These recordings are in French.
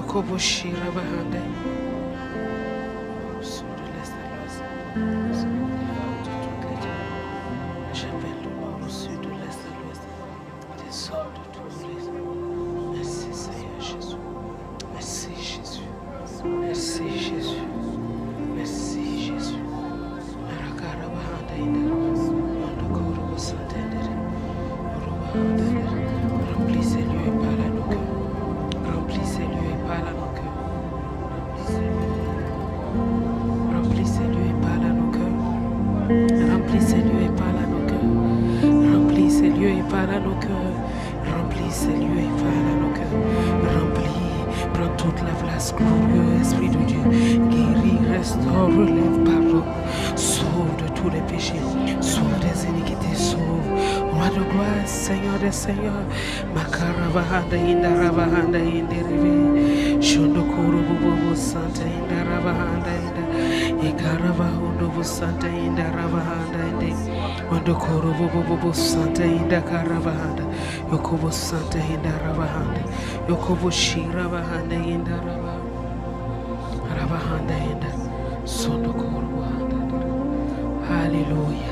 Yokoboshira Bahanda. Au sud de l'est à l'ouest. Nous sommes délivrés de toutes les dieux. J'appelle du nord au sud, de l'est à l'ouest. Des hommes de tous les hommes. Merci Seigneur Jésus. Merci Jésus. Merci Jésus. Merci Jésus. Arakara Bahanda Indera. Mandokoro Santendere. Remplis ces lieux et parle à nos cœurs. Remplis ces lieux et parle à nos cœurs. Remplis ces lieux et parle à nos cœurs. Remplis ces lieux et parle à nos cœurs. Remplis ces lieux et parle à nos cœurs. Remplis ces lieux et parle à nos cœurs. Remplis, prends toute la place, glorieux Esprit de Dieu. Guéris, restaure, relève, pardonne. Sauve de tous les péchés. Sauve des iniquités, sauve. Roi de gloire, Seigneur des Seigneurs, Makarabahanda Indarabahanda Inderive, Shondokuru Bobo Santa Indarabahanda Inda, Ikarabahundo Santa Indarabahanda Inde, Wandokuru Bobo Santa Indakarabahanda, Yokobo Santa Indarabahanda, Yokobo Shirabahanda Indarabahanda, Rabahanda Inda, Sondokuru Bahanda. Hallelujah.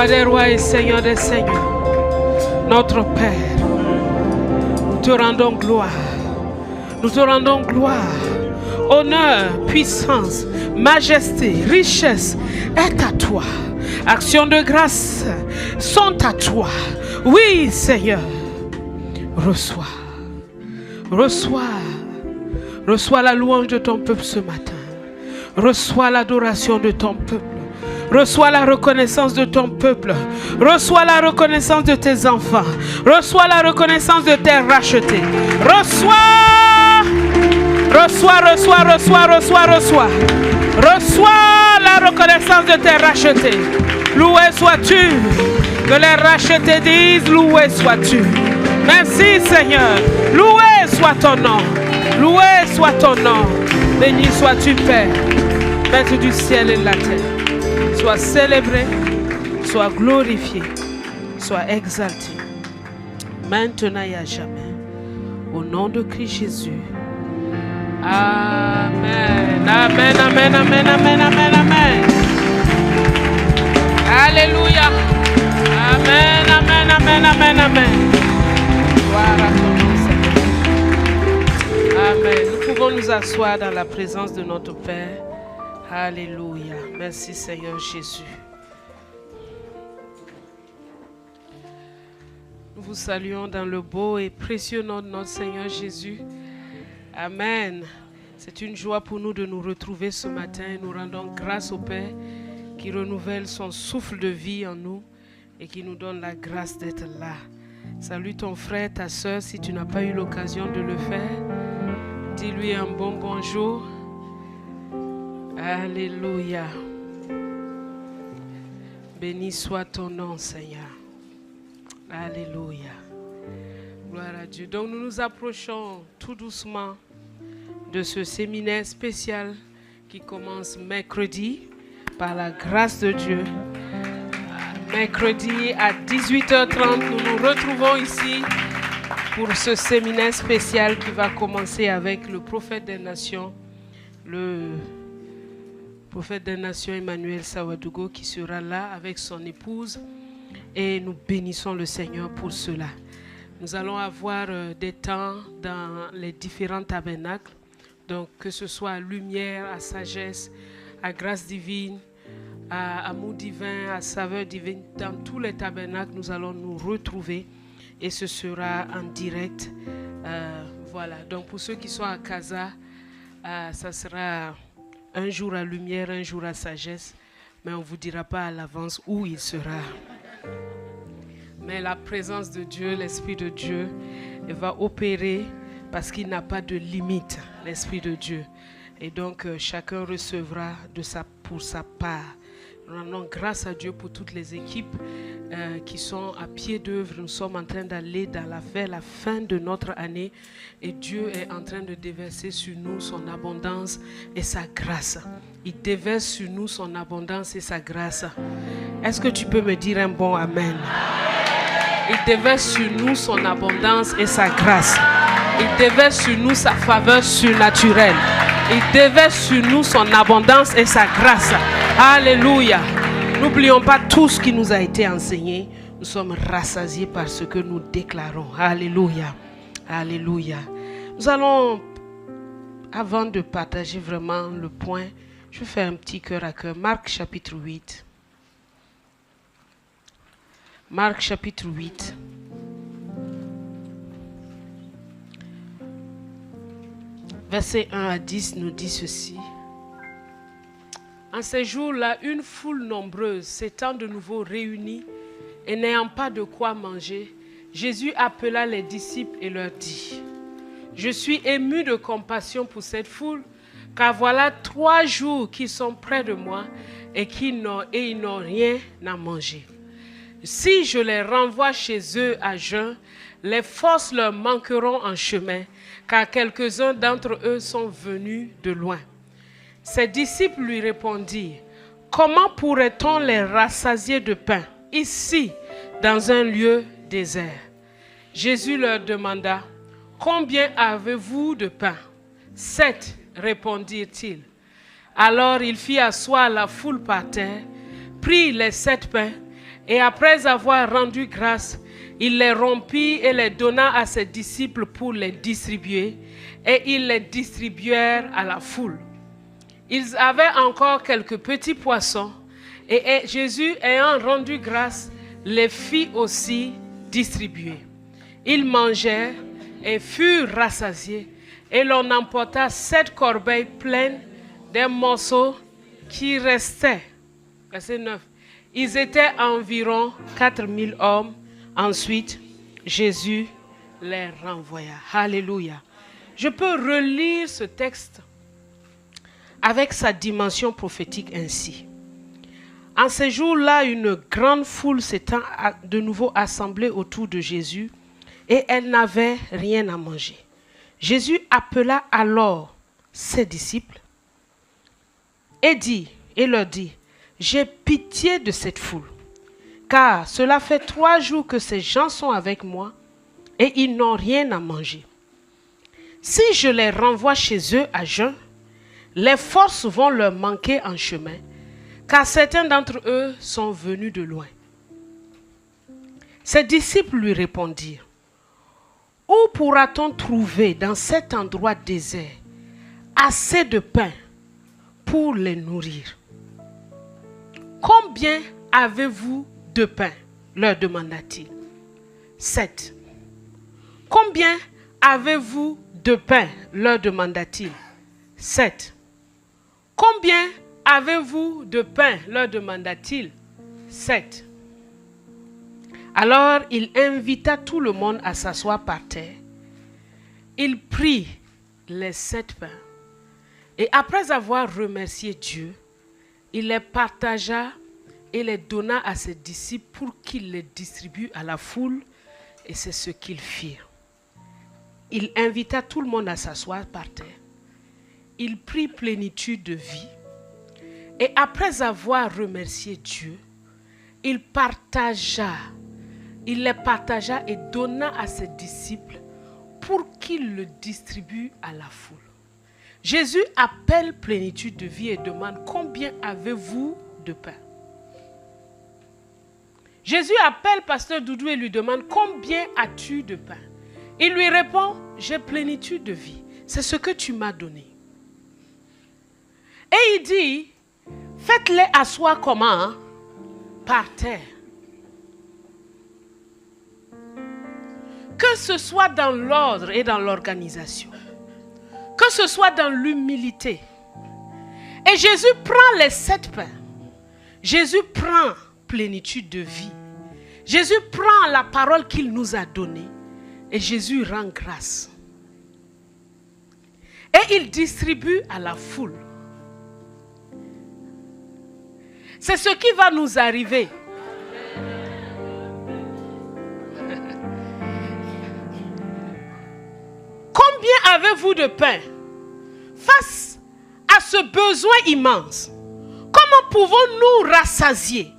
Des rois et Seigneur des seigneurs, notre Père, nous te rendons gloire, honneur, puissance, majesté, richesse est à toi, actions de grâce sont à toi. Oui Seigneur, reçois la louange de ton peuple ce matin, reçois l'adoration de ton peuple. Reçois la reconnaissance de ton peuple. Reçois la reconnaissance de tes enfants. Reçois la reconnaissance de tes rachetés. Reçois la reconnaissance de tes rachetés. Loué sois-tu. Que les rachetés disent loué sois-tu. Merci Seigneur. Loué soit ton nom. Loué soit ton nom. Béni sois-tu Père, Maître du ciel et de la terre. Sois célébré, sois glorifié, sois exalté, maintenant et à jamais. Au nom de Christ Jésus. Amen. Amen, amen, amen, amen, amen, amen. Alléluia. Amen, amen, amen, amen, amen. Gloire à ton nom, Seigneur. Amen. Nous pouvons nous asseoir dans la présence de notre Père. Alléluia. Merci Seigneur Jésus. Nous vous saluons dans le beau et précieux nom de notre Seigneur Jésus. Amen. C'est une joie pour nous de nous retrouver ce matin. Nous rendons grâce au Père qui renouvelle son souffle de vie en nous et qui nous donne la grâce d'être là. Salue ton frère, ta soeur, si tu n'as pas eu l'occasion de le faire. Dis-lui un bon bonjour. Alléluia. Béni soit ton nom, Seigneur. Alléluia. Gloire à Dieu. Donc nous nous approchons tout doucement de ce séminaire spécial qui commence mercredi par la grâce de Dieu. Mercredi à 18h30, nous nous retrouvons ici pour ce séminaire spécial qui va commencer avec le prophète des nations, le prophète des nations Emmanuel Sawadogo qui sera là avec son épouse et nous bénissons le Seigneur pour cela. Nous allons avoir des temps dans les différents tabernacles, donc que ce soit à lumière, à sagesse, à grâce divine, à amour divin, à saveur divine. Dans tous les tabernacles, nous allons nous retrouver et ce sera en direct. Voilà, donc pour ceux qui sont à Casa, ça sera un jour à lumière, un jour à sagesse, mais on ne vous dira pas à l'avance où il sera. Mais la présence de Dieu, l'Esprit de Dieu, il va opérer parce qu'il n'a pas de limite, l'Esprit de Dieu. Et donc, chacun recevra pour sa part. Nous rendons grâce à Dieu pour toutes les équipes qui sont à pied d'œuvre. Nous sommes en train d'aller vers la fin de notre année et Dieu est en train de déverser sur nous son abondance et sa grâce. Il déverse sur nous son abondance et sa grâce. Est-ce que tu peux me dire un bon amen? Il déverse sur nous son abondance et sa grâce. Il déverse sur nous sa faveur surnaturelle. Il déverse sur nous son abondance et sa grâce. Alléluia. N'oublions pas tout ce qui nous a été enseigné. Nous sommes rassasiés par ce que nous déclarons. Alléluia. Alléluia. Nous allons, avant de partager vraiment le point, je vais faire un petit cœur à cœur. Marc chapitre 8. Marc chapitre 8. Versets 1 à 10 nous dit ceci. En ces jours-là, une foule nombreuse s'étant de nouveau réunie et n'ayant pas de quoi manger, Jésus appela les disciples et leur dit, « Je suis ému de compassion pour cette foule, car voilà 3 jours qu'ils sont près de moi et ils n'ont rien à manger. Si je les renvoie chez eux à jeun, les forces leur manqueront en chemin, car quelques-uns d'entre eux sont venus de loin. » Ses disciples lui répondirent, « Comment pourrait-on les rassasier de pain, ici, dans un lieu désert ?» Jésus leur demanda, « Combien avez-vous de pain ?» « 7, répondirent-ils. Alors il fit asseoir la foule par terre, prit les 7 pains, et après avoir rendu grâce, il les rompit et les donna à ses disciples pour les distribuer, et ils les distribuèrent à la foule. Ils avaient encore quelques petits poissons, et Jésus, ayant rendu grâce, les fit aussi distribuer. Ils mangèrent et furent rassasiés, et l'on emporta 7 corbeilles pleines des morceaux qui restaient. Verset 9. Ils étaient environ 4000 hommes. Ensuite, Jésus les renvoya. Alléluia. Je peux relire ce texte avec sa dimension prophétique ainsi. En ces jours-là, une grande foule s'étant de nouveau assemblée autour de Jésus et elle n'avait rien à manger. Jésus appela alors ses disciples et leur dit, « J'ai pitié de cette foule, car cela fait 3 jours que ces gens sont avec moi et ils n'ont rien à manger. Si je les renvoie chez eux à jeun, les forces vont leur manquer en chemin, car certains d'entre eux sont venus de loin. » Ses disciples lui répondirent, « Où pourra-t-on trouver dans cet endroit désert assez de pain pour les nourrir? Combien avez-vous de pain? Leur demanda-t-il. 7. Combien avez-vous de pain? Leur demanda-t-il. 7. Combien avez-vous de pain? Leur demanda-t-il. 7. Alors il invita tout le monde à s'asseoir par terre. Il prit les 7 pains et après avoir remercié Dieu, il les partagea et les donna à ses disciples pour qu'ils les distribuent à la foule, et c'est ce qu'ils firent. Il invita tout le monde à s'asseoir par terre. Il prit plénitude de vie et après avoir remercié Dieu, il les partagea et donna à ses disciples pour qu'il le distribue à la foule. Jésus appelle plénitude de vie et demande combien avez-vous de pain? Jésus appelle Pasteur Doudou et lui demande combien as-tu de pain? Il lui répond, j'ai plénitude de vie. C'est ce que tu m'as donné. Et il dit, faites-les asseoir comment? Par terre. Que ce soit dans l'ordre et dans l'organisation. Que ce soit dans l'humilité. Et Jésus prend les 7 pains. Jésus prend plénitude de vie. Jésus prend la parole qu'il nous a donnée. Et Jésus rend grâce. Et il distribue à la foule. C'est ce qui va nous arriver. Combien avez-vous de pain? Face à ce besoin immense, comment pouvons-nous rassasier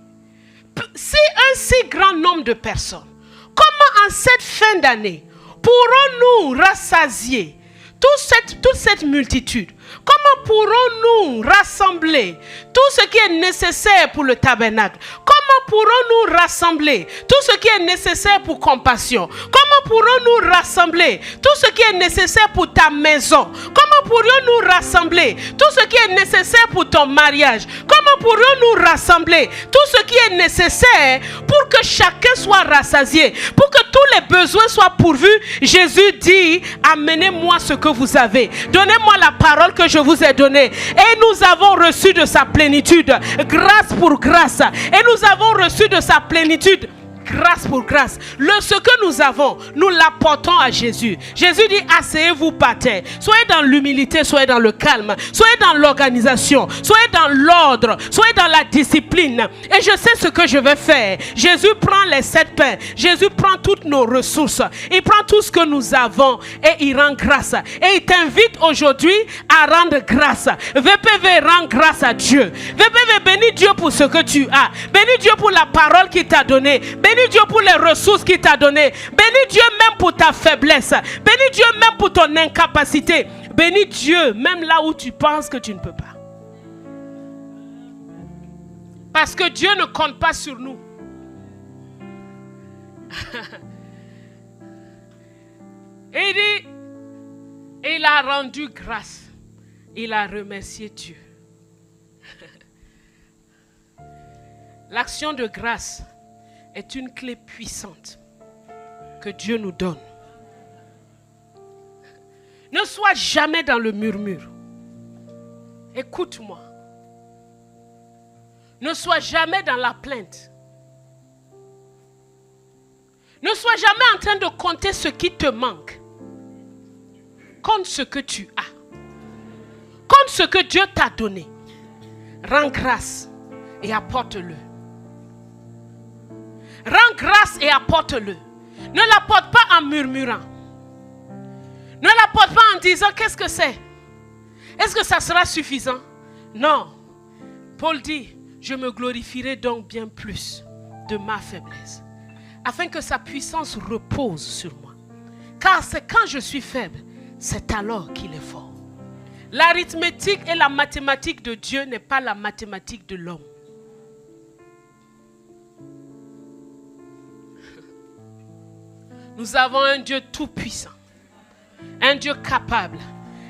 un si grand nombre de personnes? Comment en cette fin d'année pourrons-nous rassasier toute cette multitude? Comment pourrons-nous rassembler tout ce qui est nécessaire pour le tabernacle? Comment pourrons-nous rassembler tout ce qui est nécessaire pour compassion? Comment pourrons-nous rassembler tout ce qui est nécessaire pour ta maison? Comment pourrions-nous rassembler tout ce qui est nécessaire pour ton mariage? Comment pourrions-nous rassembler tout ce qui est nécessaire pour que chacun soit rassasié, pour que tous les besoins soient pourvus? Jésus dit, amenez-moi ce que vous avez. Donnez-moi la parole que je vous ai donnée. Et nous avons reçu de sa plénitude, grâce pour grâce. Et nous avons reçu de sa plénitude, grâce pour grâce. Ce que nous avons, nous l'apportons à Jésus. Jésus dit, asseyez-vous par terre. Soyez dans l'humilité, soyez dans le calme, soyez dans l'organisation, soyez dans l'ordre, soyez dans la discipline. Et je sais ce que je vais faire. Jésus prend les 7 pains. Jésus prend toutes nos ressources. Il prend tout ce que nous avons et il rend grâce. Et il t'invite aujourd'hui à rendre grâce. VPV rend grâce à Dieu. VPV, bénis Dieu pour ce que tu as. Bénis Dieu pour la parole qu'il t'a donnée. Bénis Dieu pour les ressources qu'il t'a données. Bénis Dieu même pour ta faiblesse. Bénis Dieu même pour ton incapacité. Bénis Dieu même là où tu penses que tu ne peux pas. Parce que Dieu ne compte pas sur nous. Et il dit, il a rendu grâce. Il a remercié Dieu. L'action de grâce est une clé puissante que Dieu nous donne. Ne sois jamais dans le murmure. Écoute-moi. Ne sois jamais dans la plainte. Ne sois jamais en train de compter ce qui te manque. Compte ce que tu as. Compte ce que Dieu t'a donné. Rends grâce et apporte-le. Rends grâce et apporte-le. Ne l'apporte pas en murmurant. Ne l'apporte pas en disant qu'est-ce que c'est? Est-ce que ça sera suffisant? Non. Paul dit, je me glorifierai donc bien plus de ma faiblesse, afin que sa puissance repose sur moi. Car c'est quand je suis faible, c'est alors qu'il est fort. L'arithmétique et la mathématique de Dieu n'est pas la mathématique de l'homme. Nous avons un Dieu tout-puissant, un Dieu capable.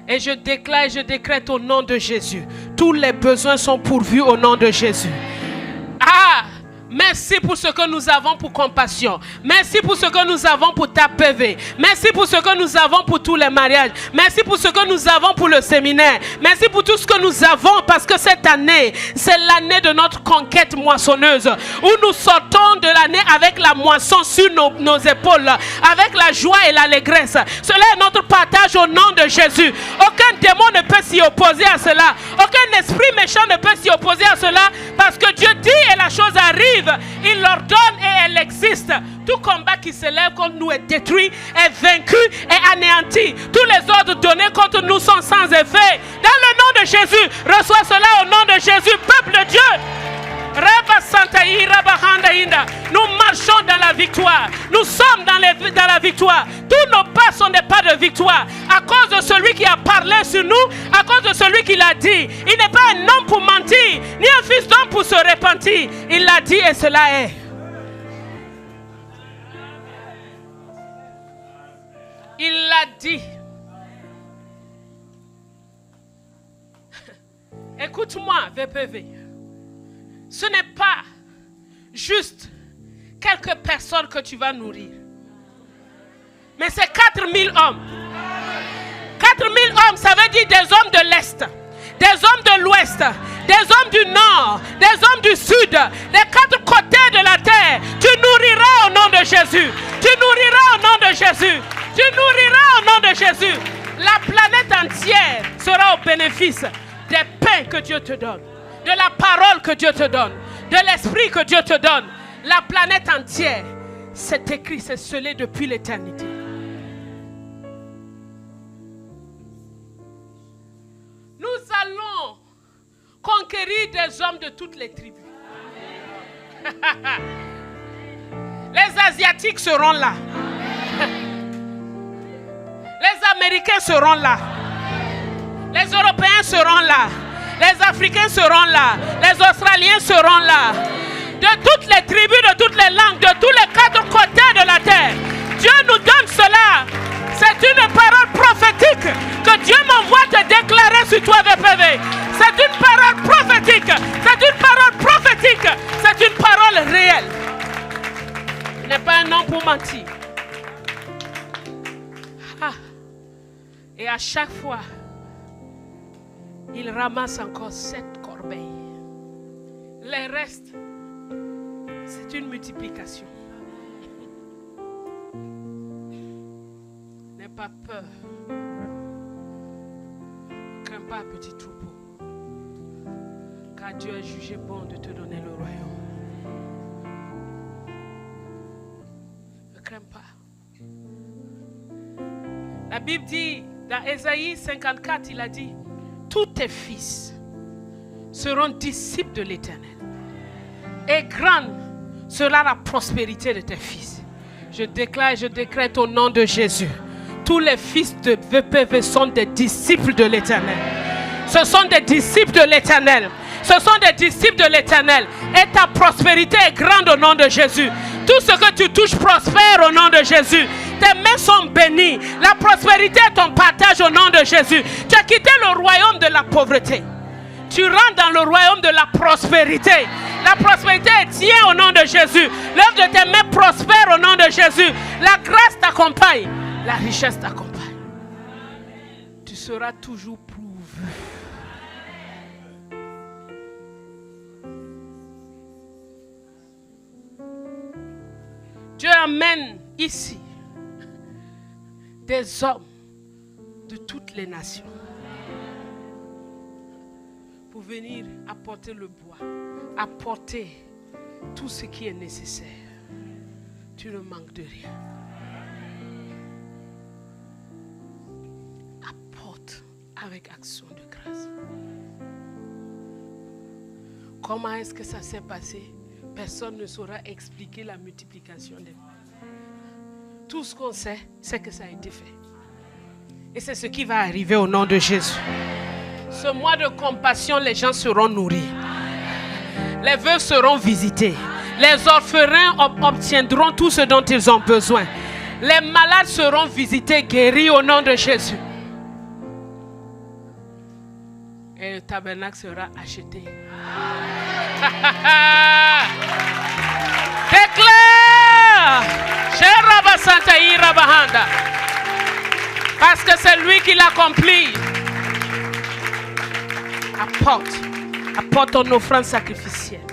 Et je déclare et je décrète au nom de Jésus, tous les besoins sont pourvus au nom de Jésus. Ah! Merci pour ce que nous avons pour compassion. Merci pour ce que nous avons pour ta PV. Merci pour ce que nous avons pour tous les mariages. Merci pour ce que nous avons pour le séminaire. Merci pour tout ce que nous avons, parce que cette année, c'est l'année de notre conquête moissonneuse, où nous sortons de l'année avec la moisson sur nos épaules, avec la joie et l'allégresse. Cela est notre partage au nom de Jésus. Aucun démon ne peut s'y opposer à cela. Aucun esprit méchant ne peut s'y opposer à cela, parce que Dieu dit et la chose arrive. Il l'ordonne et elle existe. Tout combat qui s'élève contre nous est détruit, est vaincu, est anéanti. Tous les ordres donnés contre nous sont sans effet. Dans le nom de Jésus, reçois cela au nom de Jésus, peuple de Dieu. Nous marchons dans la victoire. Nous sommes dans la victoire. Tous nos pas sont des pas de victoire. À cause de celui qui a parlé sur nous, à cause de celui qui l'a dit. Il n'est pas un homme pour mentir, ni un fils d'homme pour se repentir. Il l'a dit et cela est. Il l'a dit. Écoute-moi, VPV. Ce n'est pas juste quelques personnes que tu vas nourrir. Mais c'est 4000 hommes. 4000 hommes, ça veut dire des hommes de l'Est, des hommes de l'Ouest, des hommes du Nord, des hommes du Sud, des 4 côtés de la terre. Tu nourriras au nom de Jésus. Tu nourriras au nom de Jésus. Tu nourriras au nom de Jésus. La planète entière sera au bénéfice des pains que Dieu te donne, de la parole que Dieu te donne, de l'esprit que Dieu te donne. La planète entière, c'est écrit, c'est scellé depuis l'éternité. Nous allons conquérir des hommes de toutes les tribus. Les Asiatiques seront là. Les Américains seront là. Les Européens seront là. Les Africains seront là. Les Australiens seront là. De toutes les tribus, de toutes les langues, de tous les 4 côtés de la terre. Dieu nous donne cela. C'est une parole prophétique que Dieu m'envoie te déclarer sur toi, VPV. C'est une parole prophétique. C'est une parole prophétique. C'est une parole réelle. Il n'est pas un homme pour mentir. Ah. Et à chaque fois, il ramasse encore 7 corbeilles. Les restes, c'est une multiplication. N'aie pas peur. Ne crains pas, petit troupeau. Car Dieu a jugé bon de te donner le royaume. Ne crains pas. La Bible dit, dans Ésaïe 54, il a dit, tous tes fils seront disciples de l'Éternel. Et grande sera la prospérité de tes fils. Je déclare et je décrète au nom de Jésus. Tous les fils de VPV sont des disciples de l'Éternel. Ce sont des disciples de l'Éternel. Ce sont des disciples de l'Éternel. Et ta prospérité est grande au nom de Jésus. Tout ce que tu touches prospère au nom de Jésus. Tes mains sont bénies. La prospérité est ton partage au nom de Jésus. Tu as quitté le royaume de la pauvreté. Tu rentres dans le royaume de la prospérité. La prospérité est tienne au nom de Jésus. L'œuvre de tes mains prospère au nom de Jésus. La grâce t'accompagne. La richesse t'accompagne. Tu seras toujours pourvu. Dieu amène ici des hommes de toutes les nations pour venir apporter le bois, apporter tout ce qui est nécessaire. Tu ne manques de rien. Apporte avec action de grâce. Comment est-ce que ça s'est passé? Personne ne saura expliquer la multiplication des mots. Tout ce qu'on sait, c'est que ça a été fait. Et c'est ce qui va arriver au nom de Jésus. Ce mois de compassion, les gens seront nourris. Les veuves seront visités. Les orphelins obtiendront tout ce dont ils ont besoin. Les malades seront visités, guéris au nom de Jésus. Et le tabernacle sera acheté. Déclare! Parce que c'est lui qui l'accomplit. Apporte ton offrande sacrificielle.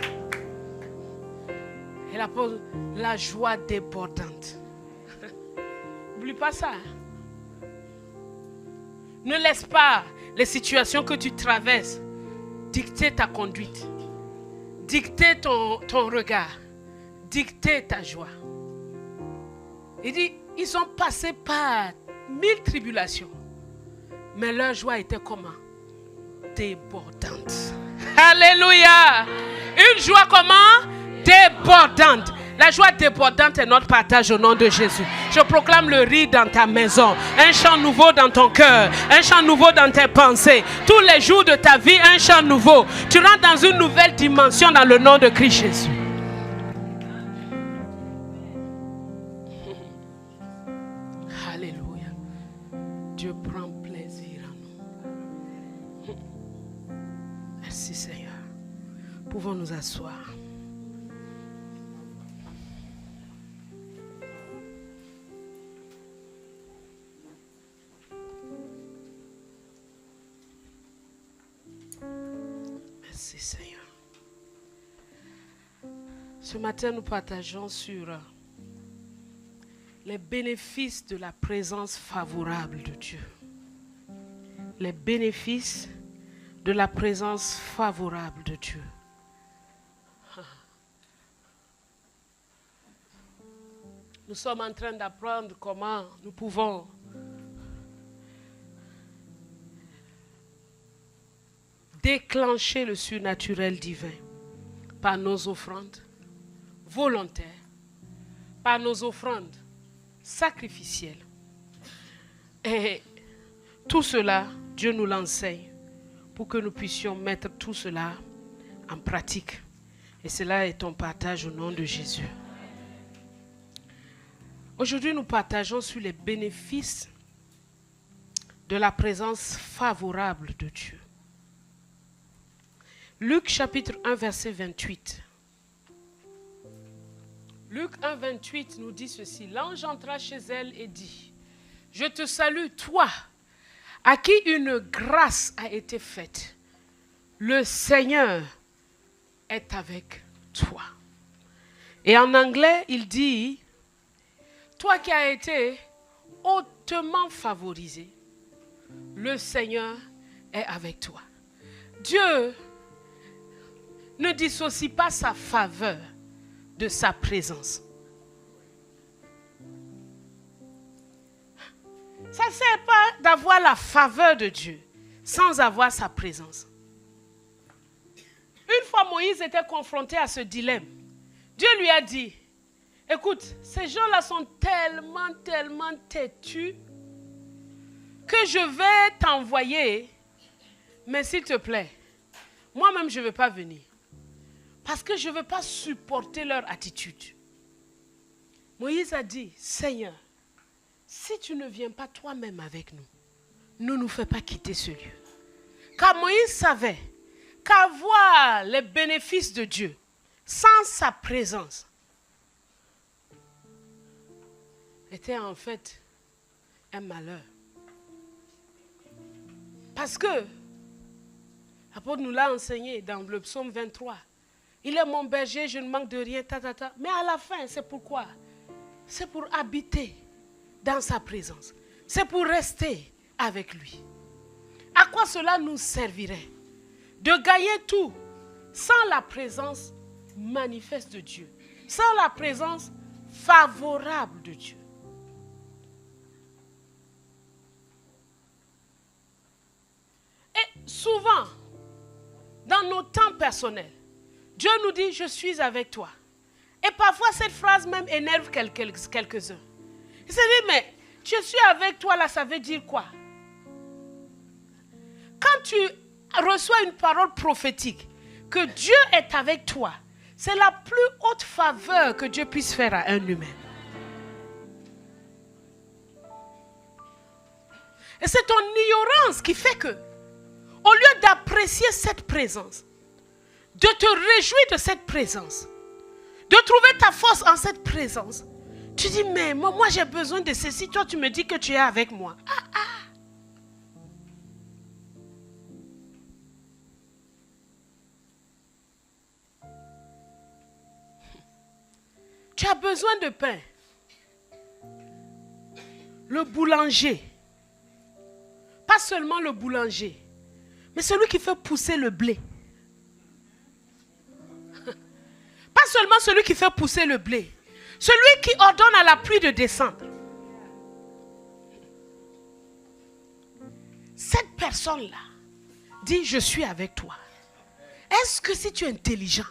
Et la joie débordante. N'oublie pas ça. Ne laisse pas les situations que tu traverses dicter ta conduite, dicter ton regard, dicter ta joie. Il dit, ils ont passé par 1000 tribulations, mais leur joie était comment? Débordante. Alléluia. Une joie comment? Débordante. La joie débordante est notre partage au nom de Jésus. Je proclame le rire dans ta maison, un chant nouveau dans ton cœur, un chant nouveau dans tes pensées. Tous les jours de ta vie, un chant nouveau. Tu rentres dans une nouvelle dimension dans le nom de Christ Jésus. Alléluia. Dieu prend plaisir en nous. Merci Seigneur. Pouvons nous asseoir. Merci Seigneur. Ce matin, nous partageons sur les bénéfices de la présence favorable de Dieu. Les bénéfices de la présence favorable de Dieu. Nous sommes en train d'apprendre comment nous pouvons déclencher le surnaturel divin par nos offrandes volontaires, par nos offrandes sacrificielles. Et tout cela, Dieu nous l'enseigne pour que nous puissions mettre tout cela en pratique. Et cela est ton partage au nom de Jésus. Aujourd'hui, nous partageons sur les bénéfices de la présence favorable de Dieu. Luc chapitre 1 verset 28. Luc 1 28 nous dit ceci. L'ange entra chez elle et dit: je te salue toi, à qui une grâce a été faite. Le Seigneur est avec toi. Et en anglais, il dit: toi qui as été hautement favorisé, le Seigneur est avec toi. Dieu ne dissocie pas sa faveur de sa présence. Ça ne sert pas d'avoir la faveur de Dieu sans avoir sa présence. Une fois Moïse était confronté à ce dilemme. Dieu lui a dit: écoute, ces gens-là sont tellement têtus que je vais t'envoyer, mais s'il te plaît, moi-même je ne vais pas venir. Parce que je ne veux pas supporter leur attitude. Moïse a dit: Seigneur, si tu ne viens pas toi-même avec nous, ne nous fais pas quitter ce lieu. Car Moïse savait qu'avoir les bénéfices de Dieu sans sa présence était en fait un malheur. Parce que l'apôtre nous l'a enseigné dans le psaume 23. Il est mon berger, je ne manque de rien, Mais à la fin, c'est pourquoi? C'est pour habiter dans sa présence. C'est pour rester avec lui. À quoi cela nous servirait? De gagner tout sans la présence manifeste de Dieu. Sans la présence favorable de Dieu. Et souvent, dans nos temps personnels, Dieu nous dit: je suis avec toi. Et parfois, cette phrase même énerve quelques-uns. Ils se disent: mais je suis avec toi, là, ça veut dire quoi? Quand tu reçois une parole prophétique, que Dieu est avec toi, c'est la plus haute faveur que Dieu puisse faire à un humain. Et c'est ton ignorance qui fait que, au lieu d'apprécier cette présence, de te réjouir de cette présence, de trouver ta force en cette présence, tu dis: mais moi j'ai besoin de ceci, toi tu me dis que tu es avec moi. Tu as besoin de pain. Le boulanger, pas seulement le boulanger, mais celui qui fait pousser le blé. Pas seulement celui qui fait pousser le blé, celui qui ordonne à la pluie de descendre. Cette personne-là dit: je suis avec toi. Est-ce que si tu es intelligent,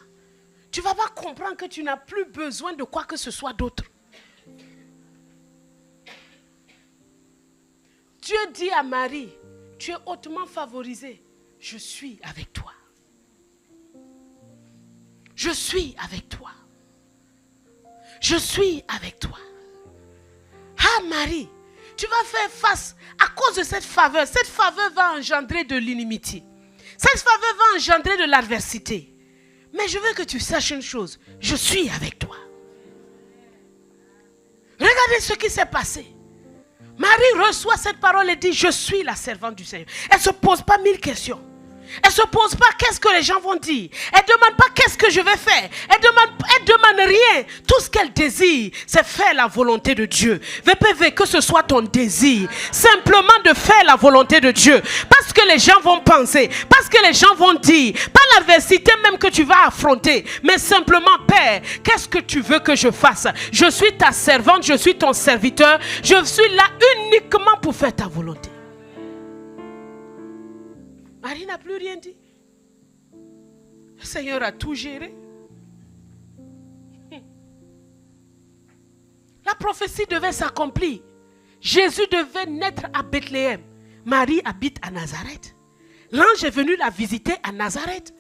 tu ne vas pas comprendre que tu n'as plus besoin de quoi que ce soit d'autre? Dieu dit à Marie, tu es hautement favorisée. Je suis avec toi. Je suis avec toi. Je suis avec toi. Ah Marie, tu vas faire face à cause de cette faveur. Cette faveur va engendrer de l'inimitié. Cette faveur va engendrer de l'adversité. Mais je veux que tu saches une chose. Je suis avec toi. Regardez ce qui s'est passé. Marie reçoit cette parole et dit, je suis la servante du Seigneur. Elle ne se pose pas 1000 questions. Elle ne se pose pas qu'est-ce que les gens vont dire. Elle ne demande pas qu'est-ce que je vais faire. Elle demande rien. Tout ce qu'elle désire, c'est faire la volonté de Dieu. VPV, que ce soit ton désir. Simplement de faire la volonté de Dieu. Parce que les gens vont penser. Parce que les gens vont dire. Pas l'adversité même que tu vas affronter. Mais simplement, Père, qu'est-ce que tu veux que je fasse? Je suis ta servante, je suis ton serviteur. Je suis là uniquement pour faire ta volonté. Marie n'a plus rien dit. Le Seigneur a tout géré. La prophétie devait s'accomplir. Jésus devait naître à Bethléem. Marie habite à Nazareth. L'ange est venu la visiter à Nazareth.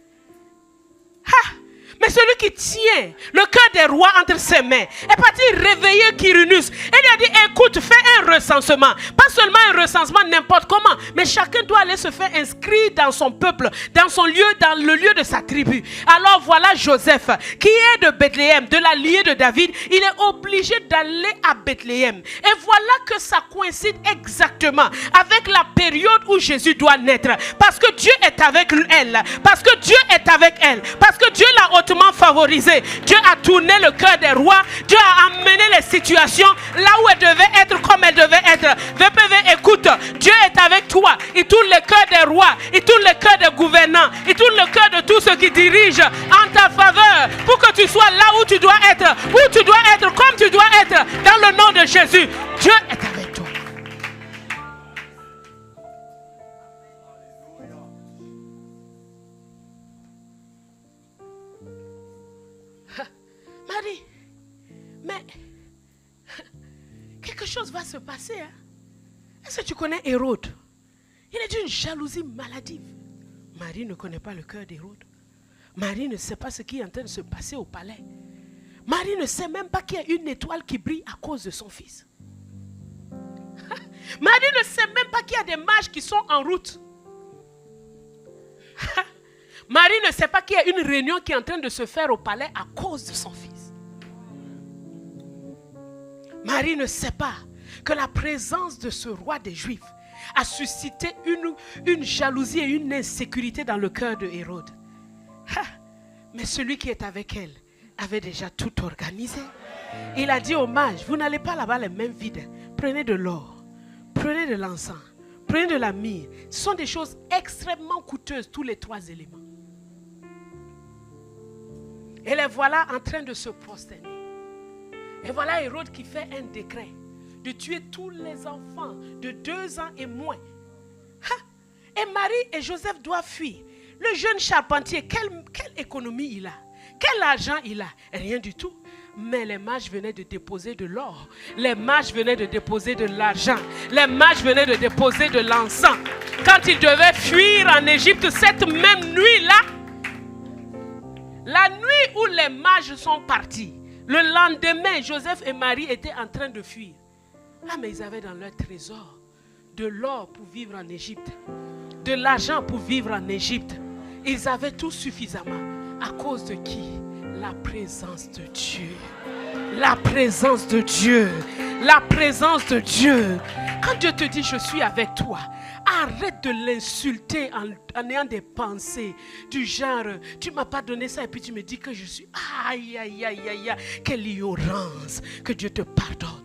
Ha! Mais celui qui tient le cœur des rois entre ses mains est parti réveiller Quirinus. Et lui a dit, écoute, fais un recensement. Pas seulement un recensement n'importe comment, mais chacun doit aller se faire inscrire dans son peuple, dans son lieu, dans le lieu de sa tribu. Alors voilà Joseph, qui est de Bethléem, de la lignée de David. Il est obligé d'aller à Bethléem. Et voilà que ça coïncide exactement avec la période où Jésus doit naître. Parce que Dieu est avec elle. Parce que Dieu est avec elle. Parce que Dieu l'a hautement favorisé. Dieu a tourné le cœur des rois. Dieu a amené les situations là où elles devaient être comme elles devaient être. VPV, écoute, Dieu est avec toi. Il tourne le cœur des rois. Il tourne le cœur des gouvernants. Il tourne le cœur de tous ceux qui dirigent en ta faveur pour que tu sois là où tu dois être. Où tu dois être comme tu dois être dans le nom de Jésus. Dieu est avec toi. Marie, mais quelque chose va se passer. Hein? Est-ce que tu connais Hérode? Il est d'une jalousie maladive. Marie ne connaît pas le cœur d'Hérode. Marie ne sait pas ce qui est en train de se passer au palais. Marie ne sait même pas qu'il y a une étoile qui brille à cause de son fils. Marie ne sait même pas qu'il y a des mages qui sont en route. Marie ne sait pas qu'il y a une réunion qui est en train de se faire au palais à cause de son fils. Marie ne sait pas que la présence de ce roi des Juifs a suscité une jalousie et une insécurité dans le cœur de Hérode. Mais celui qui est avec elle avait déjà tout organisé. Il a dit aux mages, vous n'allez pas là-bas les mains vides. Prenez de l'or, prenez de l'encens, prenez de la myrrhe. Ce sont des choses extrêmement coûteuses, tous les 3 éléments. Et les voilà en train de se prosterner. Et voilà Hérode qui fait un décret de tuer tous les enfants de 2 ans et moins. Et Marie et Joseph doivent fuir. Le jeune charpentier, quelle économie il a? Quel argent il a? Rien du tout. Mais les mages venaient de déposer de l'or. Les mages venaient de déposer de l'argent. Les mages venaient de déposer de l'encens. Quand ils devaient fuir en Égypte cette même nuit-là, la nuit où les mages sont partis, le lendemain, Joseph et Marie étaient en train de fuir. Ah, mais ils avaient dans leur trésor de l'or pour vivre en Égypte, de l'argent pour vivre en Égypte. Ils avaient tout suffisamment. À cause de qui? La présence de Dieu. La présence de Dieu. La présence de Dieu. Quand Dieu te dit, je suis avec toi, arrête de l'insulter en ayant des pensées du genre, tu ne m'as pas donné ça et puis tu me dis que je suis... Aïe, aïe, aïe, aïe, aïe. Quelle ignorance. Que Dieu te pardonne.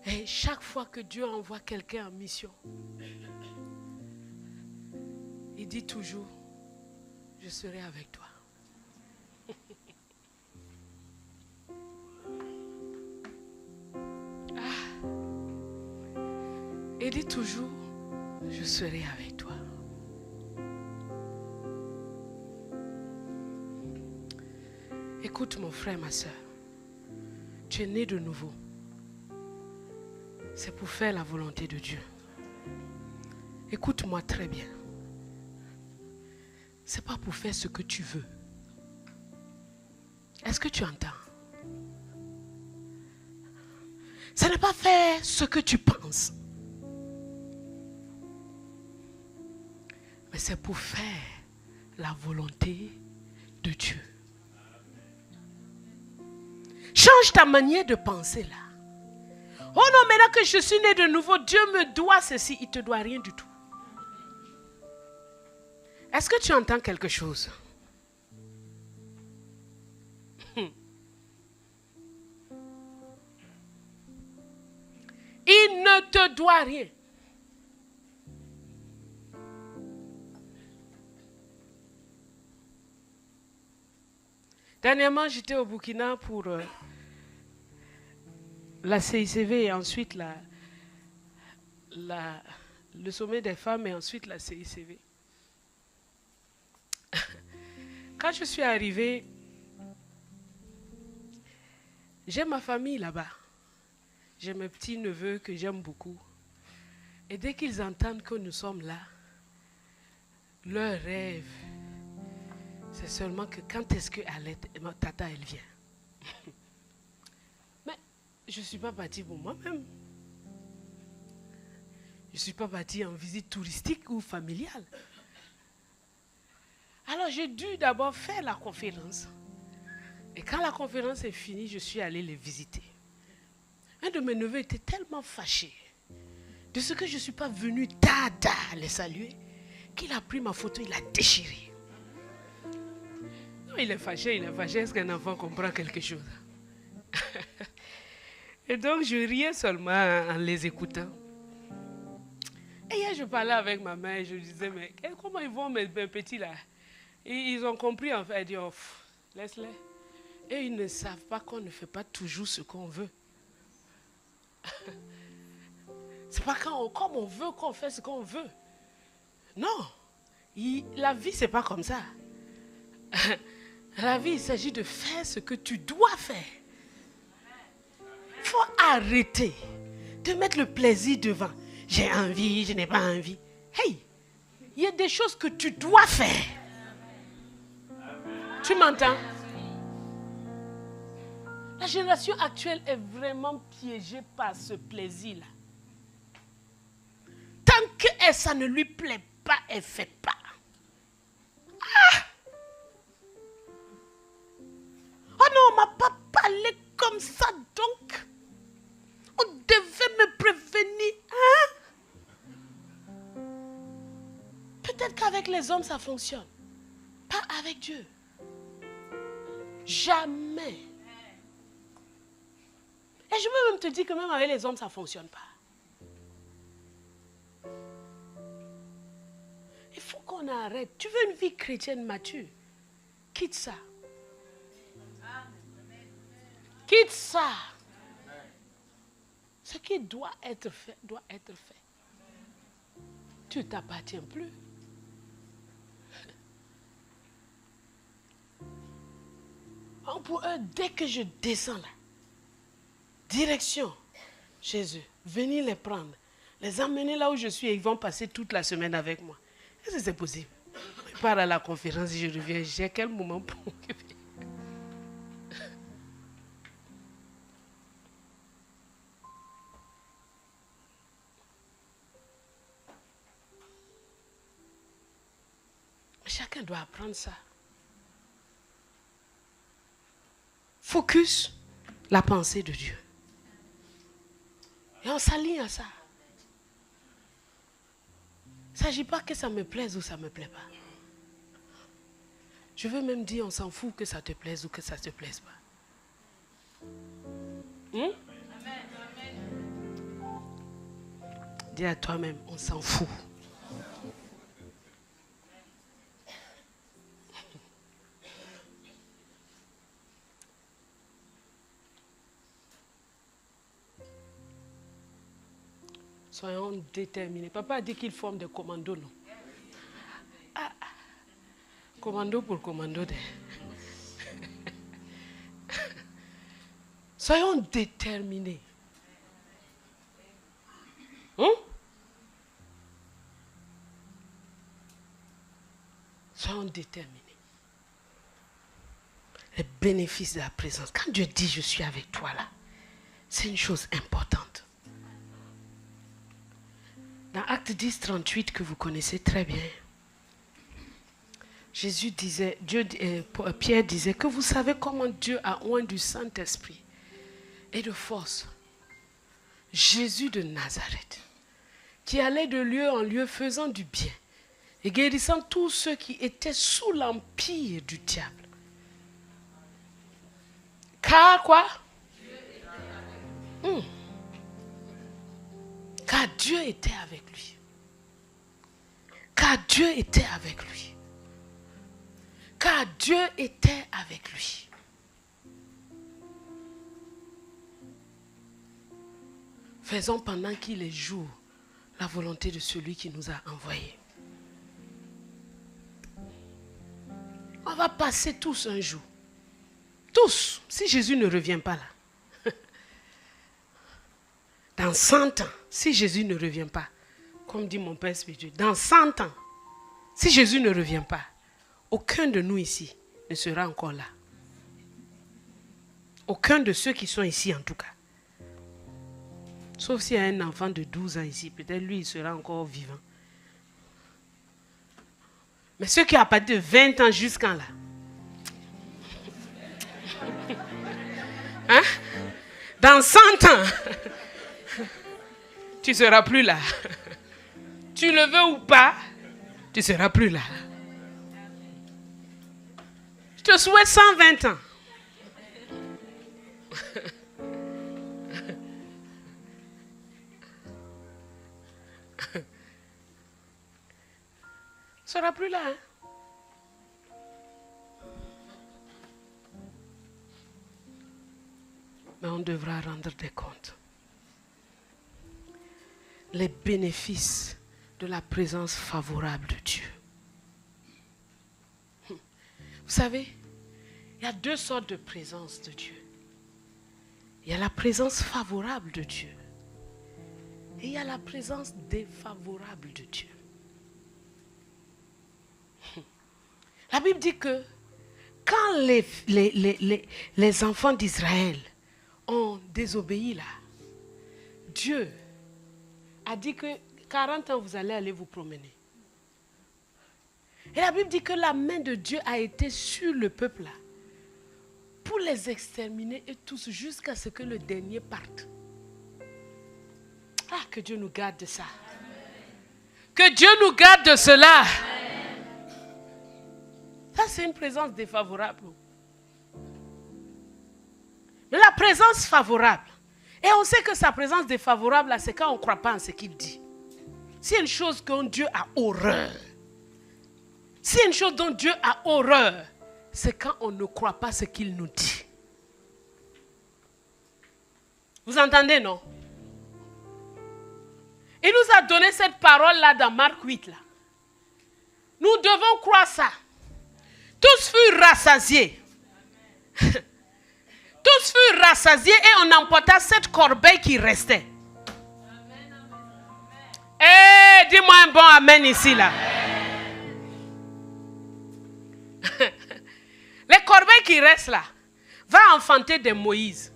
Et chaque fois que Dieu envoie quelqu'un en mission, Il dit toujours, je serai avec toi. Il dit toujours, je serai avec toi. Écoute mon frère, ma soeur. Tu es né de nouveau. C'est pour faire la volonté de Dieu. Écoute-moi très bien. C'est pas pour faire ce que tu veux. Est-ce que tu entends? Ce n'est pas faire ce que tu penses. Mais c'est pour faire la volonté de Dieu. Change ta manière de penser là. Oh non, maintenant que je suis né de nouveau, Dieu me doit ceci, il ne te doit rien du tout. Est-ce que tu entends quelque chose? Il ne te doit rien. Dernièrement, j'étais au Burkina pour la CICV et ensuite le sommet des femmes et ensuite la CICV. Quand je suis arrivée, j'ai ma famille là-bas. J'ai mes petits neveux que j'aime beaucoup. Et dès qu'ils entendent que nous sommes là, leur rêve, c'est seulement que quand est-ce que ma tata elle vient. Mais je ne suis pas partie pour moi-même. Je ne suis pas partie en visite touristique ou familiale. Alors j'ai dû d'abord faire la conférence. Et quand la conférence est finie, je suis allée les visiter. Un de mes neveux était tellement fâché de ce que je ne suis pas venue les saluer, qu'il a pris ma photo, il l'a déchirée. Non, il est fâché. Est-ce qu'un enfant comprend quelque chose? Et donc je riais seulement en les écoutant. Et hier je parlais avec ma mère et je disais, mais comment ils vont mes petits là? Et ils ont compris en fait, ils disent, oh, laisse-les. Et ils ne savent pas qu'on ne fait pas toujours ce qu'on veut. C'est pas comme on veut qu'on fait ce qu'on veut. Non. La vie, c'est pas comme ça. La vie, il s'agit de faire ce que tu dois faire. Il faut arrêter de mettre le plaisir devant. J'ai envie, je n'ai pas envie. Hey, il y a des choses que tu dois faire. Tu m'entends? La génération actuelle est vraiment piégée par ce plaisir-là. Tant que ça ne lui plaît pas, elle ne fait pas. Ah! Oh non, on ne m'a pas parlé comme ça, donc on devait me prévenir. Hein? Peut-être qu'avec les hommes, ça fonctionne. Pas avec Dieu. Jamais. Et je peux même te dire que même avec les hommes, ça ne fonctionne pas. Il faut qu'on arrête. Tu veux une vie chrétienne mature? Quitte ça. Quitte ça. Ce qui doit être fait, doit être fait. Tu ne t'appartiens plus. Pour eux, dès que je descends là, direction chez eux, venir les prendre, les emmener là où je suis et ils vont passer toute la semaine avec moi. Est-ce que c'est possible? Je pars à la conférence et je reviens. J'ai quel moment pour m'occuper? Chacun doit apprendre ça. Focus la pensée de Dieu. Et on s'aligne à ça. Il ne s'agit pas que ça me plaise ou ça ne me plaît pas. Je veux même dire, on s'en fout que ça te plaise ou que ça ne te plaise pas. Dis à toi-même, on s'en fout. Soyons déterminés. Papa a dit qu'il forme des commandos, non? Commando pour commando. Soyons déterminés. Soyons déterminés. Les bénéfices de la présence. Quand Dieu dit je suis avec toi là, c'est une chose importante. Dans Acte 10, 38 que vous connaissez très bien, Jésus disait, Pierre disait que vous savez comment Dieu a oint du Saint-Esprit et de force Jésus de Nazareth, qui allait de lieu en lieu faisant du bien et guérissant tous ceux qui étaient sous l'empire du diable. Car quoi? Car Dieu était avec lui. Car Dieu était avec lui. Car Dieu était avec lui. Faisons pendant qu'il est jour la volonté de celui qui nous a envoyés. On va passer tous un jour. Tous, si Jésus ne revient pas là. Dans 100 ans, si Jésus ne revient pas, comme dit mon Père spirituel, dans 100 ans, si Jésus ne revient pas, aucun de nous ici ne sera encore là. Aucun de ceux qui sont ici en tout cas. Sauf s'il y a un enfant de 12 ans ici, peut-être lui il sera encore vivant. Mais ceux qui ont à partir de 20 ans jusqu'en là. Hein? Dans 100 ans, tu ne seras plus là. Tu le veux ou pas, tu ne seras plus là. Je te souhaite 120 ans. Tu ne seras plus là. Hein? Mais on devra rendre des comptes. Les bénéfices de la présence favorable de Dieu. Vous savez, il y a deux sortes de présence de Dieu. Il y a la présence favorable de Dieu. Et il y a la présence défavorable de Dieu. La Bible dit que quand les enfants d'Israël ont désobéi là, Dieu a dit que 40 ans vous allez aller vous promener. Et la Bible dit que la main de Dieu a été sur le peuple là pour les exterminer et tous jusqu'à ce que le dernier parte. Ah, que Dieu nous garde de ça. Que Dieu nous garde de cela. Ça, c'est une présence défavorable. Mais la présence favorable, et on sait que sa présence défavorable, là, c'est quand on ne croit pas en ce qu'il dit. C'est une chose dont Dieu a horreur. C'est une chose dont Dieu a horreur. C'est quand on ne croit pas ce qu'il nous dit. Vous entendez, non? Il nous a donné cette parole-là dans Marc 8. Là. Nous devons croire ça. Tous furent rassasiés. Tous furent rassasiés et on emporta cette corbeille qui restait. Eh, dis-moi un bon amen ici, là. Les corbeilles qui restent là vont enfanter des Moïse.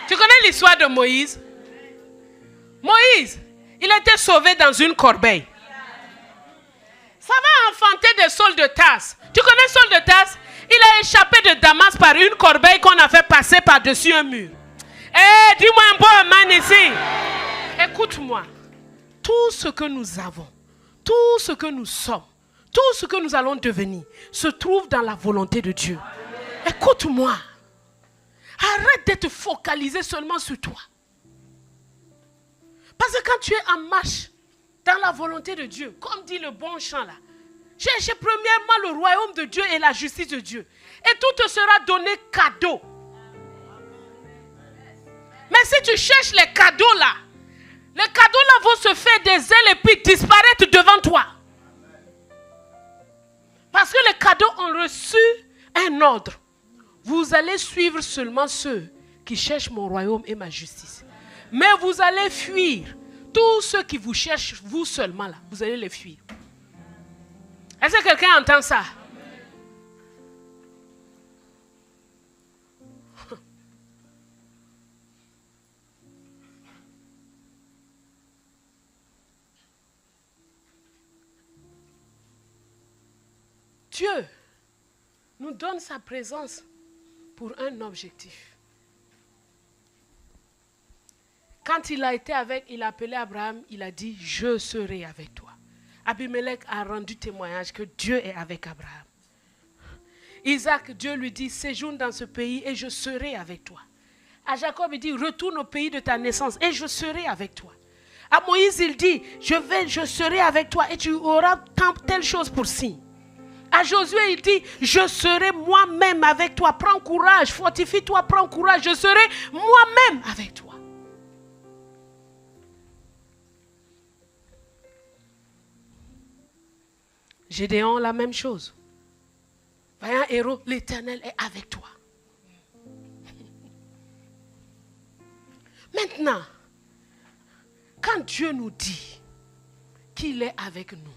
Tu connais l'histoire de Moïse? Moïse, il était sauvé dans une corbeille. Ça va enfanter des Saul de Tarse. Tu connais Saul de Tarse? Il a échappé de Damas par une corbeille qu'on a fait passer par-dessus un mur. Eh, dis-moi un bon amen ici. Écoute-moi. Tout ce que nous avons, tout ce que nous sommes, tout ce que nous allons devenir se trouve dans la volonté de Dieu. Écoute-moi. Arrête d'être focalisé seulement sur toi. Parce que quand tu es en marche dans la volonté de Dieu, comme dit le bon chant là, cherchez premièrement le royaume de Dieu et la justice de Dieu. Et tout te sera donné cadeau. Mais si tu cherches les cadeaux là, Les cadeaux là vont se faire des ailes et puis disparaître devant toi. Parce que les cadeaux ont reçu un ordre. Vous allez suivre seulement ceux qui cherchent mon royaume et ma justice. Mais vous allez fuir tous ceux qui vous cherchent, vous seulement là. Vous allez les fuir. Est-ce que quelqu'un entend ça? Dieu nous donne sa présence pour un objectif. Quand il a été avec, il a appelé Abraham, il a dit, je serai avec toi. Abimelech a rendu témoignage que Dieu est avec Abraham. Isaac, Dieu lui dit, séjourne dans ce pays et je serai avec toi. À Jacob, il dit, retourne au pays de ta naissance et je serai avec toi. À Moïse, il dit, je serai avec toi et tu auras telle chose pour signe. À Josué, il dit, je serai moi-même avec toi. Prends courage, fortifie-toi, prends courage. Je serai moi-même avec toi. Gédéon, la même chose. Vaillant héros, l'Éternel est avec toi. Maintenant, quand Dieu nous dit qu'il est avec nous,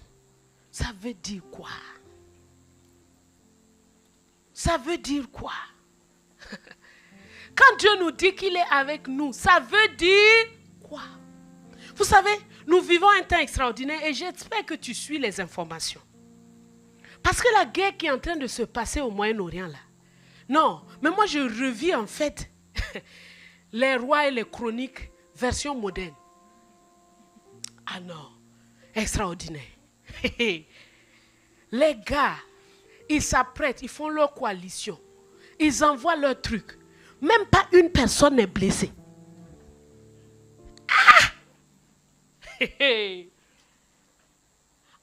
ça veut dire quoi? Ça veut dire quoi? Quand Dieu nous dit qu'il est avec nous, ça veut dire quoi? Vous savez, nous vivons un temps extraordinaire et j'espère que tu suis les informations. Parce que la guerre qui est en train de se passer au Moyen-Orient là, non, mais moi je revis en fait les rois et les chroniques version moderne. Ah non, extraordinaire. Les gars, ils s'apprêtent, ils font leur coalition. Ils envoient leurs trucs. Même pas une personne n'est blessée. Ah!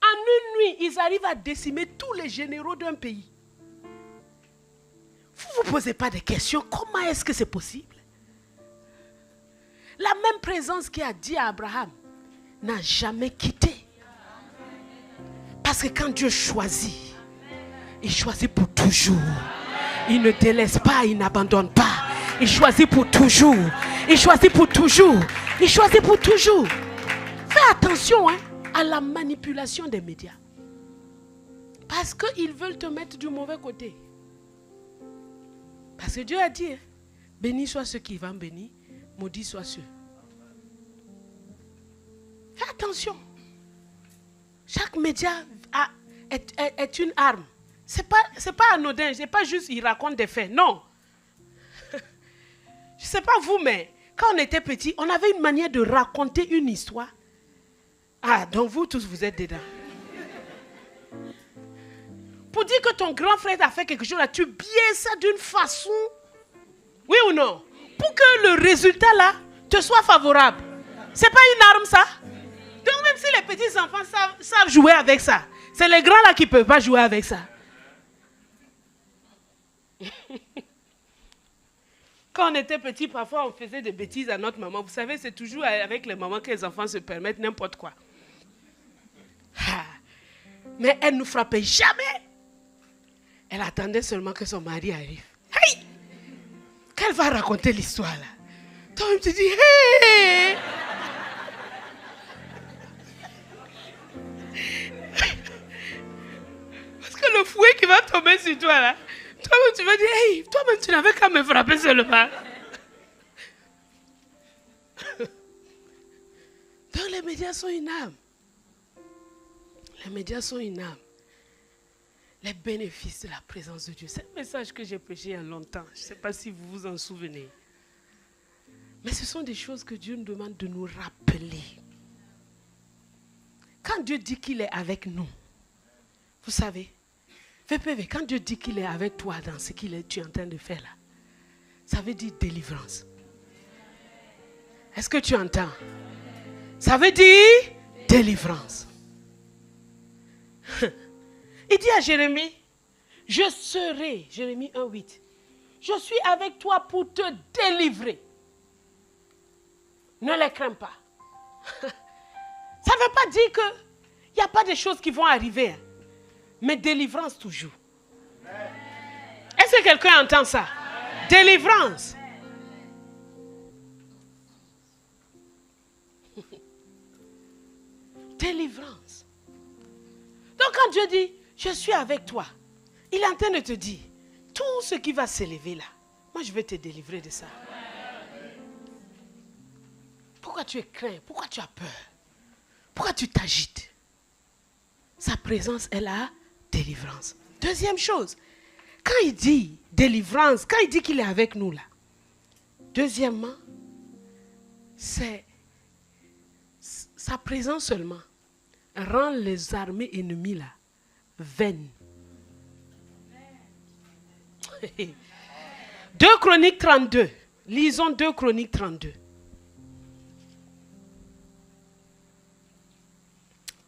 En une nuit, ils arrivent à décimer tous les généraux d'un pays. Vous ne vous posez pas de questions. Comment est-ce que c'est possible? La même présence qui a dit à Abraham n'a jamais quitté. Parce que quand Dieu choisit, il choisit pour toujours. Il ne délaisse pas, il n'abandonne pas. Il choisit pour toujours. Il choisit pour toujours. Il choisit pour toujours. Fais attention à la manipulation des médias. Parce qu'ils veulent te mettre du mauvais côté. Parce que Dieu a dit, béni soit ceux qui vont bénir, maudit soit ceux. Fais attention. Chaque média est une arme. C'est pas anodin, c'est pas juste il raconte des faits. Non. Je ne sais pas vous, mais quand on était petit, on avait une manière de raconter une histoire. Ah, donc vous tous, vous êtes dedans. Pour dire que ton grand frère a fait quelque chose là, tu biais ça d'une façon, oui ou non, pour que le résultat là te soit favorable. C'est pas une arme ça. Donc même si les petits enfants savent jouer avec ça, c'est les grands là qui ne peuvent pas jouer avec ça. Quand on était petit, parfois on faisait des bêtises à notre maman. Vous savez, c'est toujours avec les mamans que les enfants se permettent n'importe quoi. Ah. Mais elle ne nous frappait jamais. Elle attendait seulement que son mari arrive. Hey! Qu'elle va raconter l'histoire là. Toi-même tu dis, hey! Parce que le fouet qui va tomber sur toi là, toi-même tu vas dire, hey, toi-même tu n'avais qu'à me frapper seulement. Donc les médias sont une arme. Les médias sont une arme. Les bénéfices de la présence de Dieu. C'est un message que j'ai prêché il y a longtemps. Je ne sais pas si vous vous en souvenez. Mais ce sont des choses que Dieu nous demande de nous rappeler. Quand Dieu dit qu'il est avec nous, vous savez, VPV, quand Dieu dit qu'il est avec toi dans ce tu es en train de faire là, ça veut dire délivrance. Est-ce que tu entends? Ça veut dire délivrance. Il dit à Jérémie, je serai, Jérémie 1:8, je suis avec toi pour te délivrer. Ne les crains pas. Ça ne veut pas dire qu'il n'y a pas de choses qui vont arriver. Hein. Mais délivrance toujours. Est-ce que quelqu'un entend ça? Délivrance. Délivrance. Donc quand Dieu dit, je suis avec toi, il est en train de te dire, tout ce qui va s'élever là, moi je vais te délivrer de ça. Pourquoi tu es craint? Pourquoi tu as peur? Pourquoi tu t'agites? Sa présence est la délivrance. Deuxième chose, quand il dit délivrance, quand il dit qu'il est avec nous là, deuxièmement, c'est sa présence seulement rend les armées ennemies là vaines. 2 Chroniques 32. Lisons 2 Chroniques 32.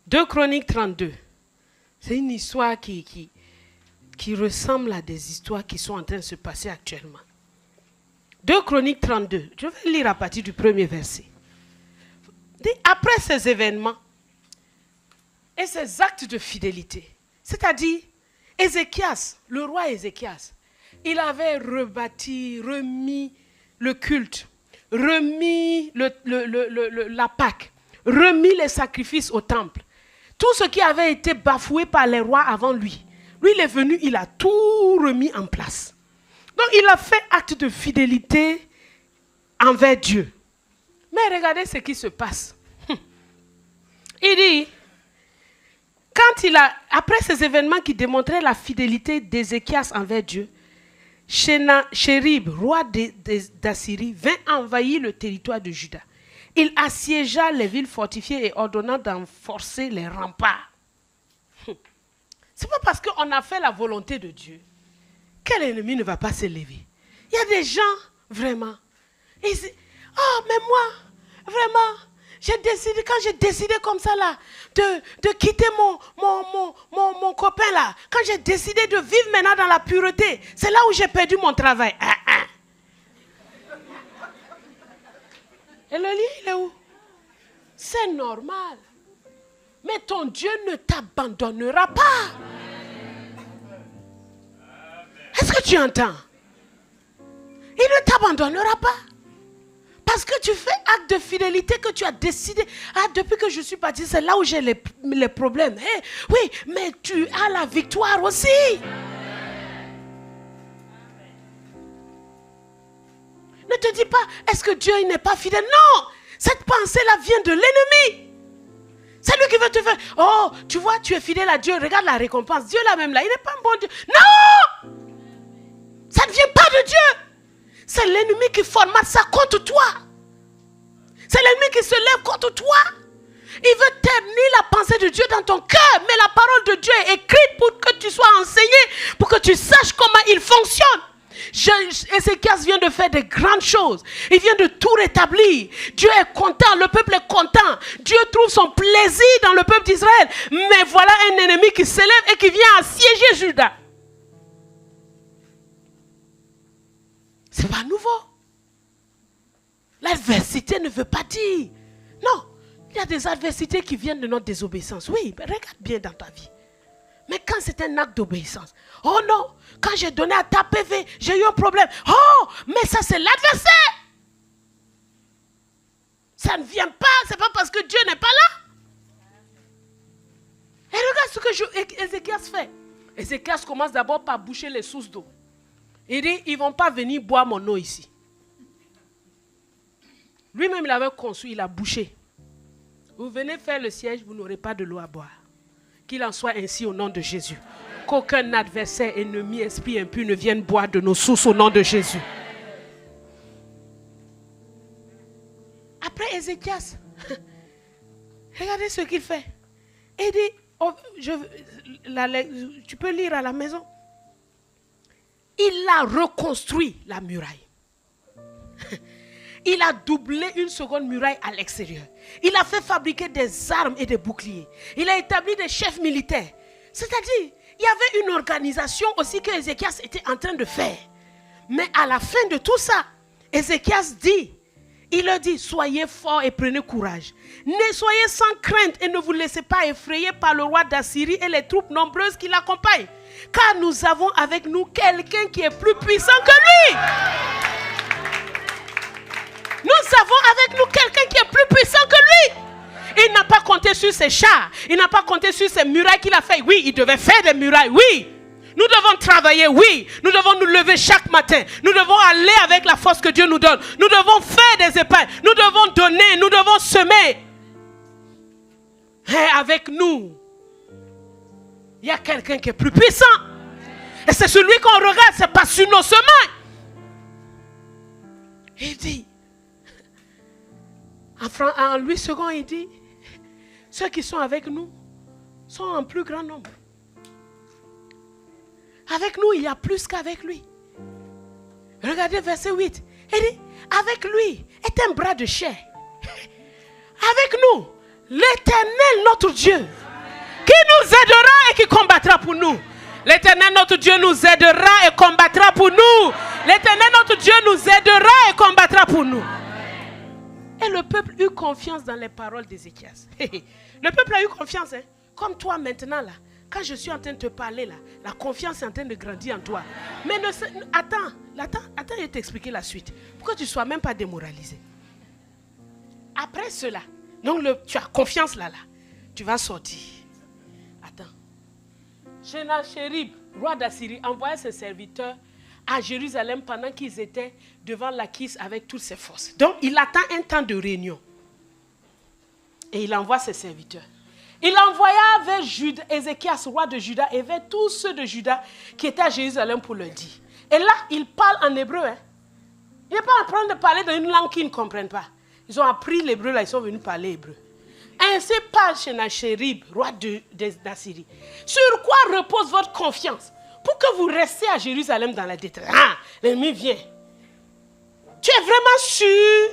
2 Chroniques 32. C'est une histoire qui ressemble à des histoires qui sont en train de se passer actuellement. 2 Chroniques 32. Je vais lire à partir du premier verset. Après ces événements et ces actes de fidélité, c'est-à-dire Ézéchias, le roi Ézéchias, il avait remis le culte, remis la Pâque, remis les sacrifices au temple. Tout ce qui avait été bafoué par les rois avant lui, il est venu, il a tout remis en place. Donc il a fait acte de fidélité envers Dieu. Mais regardez ce qui se passe. Il dit, après ces événements qui démontraient la fidélité d'Ézéchias envers Dieu, Sennacherib, roi d'Assyrie, vint envahir le territoire de Juda. Il assiégea les villes fortifiées et ordonna d'enforcer les remparts. C'est pas parce qu'on a fait la volonté de Dieu quel ennemi ne va pas s'élever. Il y a des gens, vraiment, ils disent, oh, mais moi, vraiment, quand j'ai décidé comme ça là, de quitter mon copain là, quand j'ai décidé de vivre maintenant dans la pureté, c'est là où j'ai perdu mon travail. Et le lien, il est où? C'est normal. Mais ton Dieu ne t'abandonnera pas. Est-ce que tu entends? Il ne t'abandonnera pas. Parce que tu fais acte de fidélité que tu as décidé. Ah, depuis que je suis parti, c'est là où j'ai les problèmes. Hey, oui, mais tu as la victoire aussi. Ne te dis pas, est-ce que Dieu n'est pas fidèle? Non, cette pensée-là vient de l'ennemi. C'est lui qui veut te faire. Oh, tu vois, tu es fidèle à Dieu, regarde la récompense. Dieu là même là, il n'est pas un bon Dieu. Non! Ça ne vient pas de Dieu. C'est l'ennemi qui formate ça contre toi. C'est l'ennemi qui se lève contre toi. Il veut ternir la pensée de Dieu dans ton cœur. Mais la parole de Dieu est écrite pour que tu sois enseigné, pour que tu saches comment il fonctionne. Ézéchias vient de faire de grandes choses. Il vient de tout rétablir. Dieu est content, le peuple est content. Dieu trouve son plaisir dans le peuple d'Israël. Mais voilà un ennemi qui s'élève et qui vient assiéger Juda. C'est pas nouveau. L'adversité ne veut pas dire. Non, il y a des adversités qui viennent de notre désobéissance. Oui, mais regarde bien dans ta vie. Mais quand c'est un acte d'obéissance, oh non, quand j'ai donné à ta PV, j'ai eu un problème. Oh, mais ça c'est l'adversaire. Ça ne vient pas, c'est pas parce que Dieu n'est pas là. Et regarde ce que Ézéchias fait. Ézéchias commence d'abord par boucher les sources d'eau. Il dit, ils ne vont pas venir boire mon eau ici. Lui-même, il avait construit, il a bouché. Vous venez faire le siège, vous n'aurez pas de l'eau à boire. Qu'il en soit ainsi au nom de Jésus. Qu'aucun adversaire, ennemi, esprit impur ne vienne boire de nos sources au nom de Jésus. Après Ézéchias, regardez ce qu'il fait. Il dit, oh, tu peux lire à la maison. Il a reconstruit la muraille. Il a doublé une seconde muraille à l'extérieur. Il a fait fabriquer des armes et des boucliers. Il a établi des chefs militaires. C'est-à-dire, il y avait une organisation aussi que Ézéchias était en train de faire. Mais à la fin de tout ça, Ézéchias dit, Il leur dit, soyez forts et prenez courage. Ne soyez sans crainte et ne vous laissez pas effrayer par le roi d'Assyrie et les troupes nombreuses qui l'accompagnent. Car nous avons avec nous quelqu'un qui est plus puissant que lui. Nous avons avec nous quelqu'un qui est plus puissant que lui. Il n'a pas compté sur ses chars. Il n'a pas compté sur ses murailles qu'il a fait. Oui, il devait faire des murailles. Oui. Nous devons travailler, oui. Nous devons nous lever chaque matin. Nous devons aller avec la force que Dieu nous donne. Nous devons faire des épargnes. Nous devons donner. Nous devons semer. Et avec nous, il y a quelqu'un qui est plus puissant. Et c'est celui qu'on regarde. C'est pas sur nos semaines. Il dit, en Louis II, il dit, ceux qui sont avec nous sont en plus grand nombre. Avec nous, il y a plus qu'avec lui. Regardez verset 8. Il dit, avec lui est un bras de chair. Avec nous, l'Éternel notre Dieu, qui nous aidera et qui combattra pour nous. L'Éternel notre Dieu nous aidera et combattra pour nous. L'Éternel notre Dieu nous aidera et combattra pour nous. Et le peuple eut confiance dans les paroles d'Ézéchias. Le peuple a eu confiance, hein? Comme toi maintenant là. Quand je suis en train de te parler là, la confiance est en train de grandir en toi. Mais attends, je vais t'expliquer la suite. Pourquoi tu ne sois même pas démoralisé. Après cela, donc tu as confiance là, tu vas sortir. Attends. Sennacherib, roi d'Assyrie, envoya ses serviteurs à Jérusalem pendant qu'ils étaient devant Lachish avec toutes ses forces. Donc il attend un temps de réunion. Et il envoie ses serviteurs. Il envoya vers Ézéchias, roi de Juda, et vers tous ceux de Juda qui étaient à Jérusalem pour leur dire. Et là, il parle en hébreu. Hein. Il n'est pas en train de parler dans une langue qu'ils ne comprennent pas. Ils ont appris l'hébreu, là, ils sont venus parler hébreu. Ainsi parle Sennacherib, roi d'Assyrie. Sur quoi repose votre confiance pour que vous restiez à Jérusalem dans la détresse? Ah, l'ennemi vient. Tu es vraiment sûr?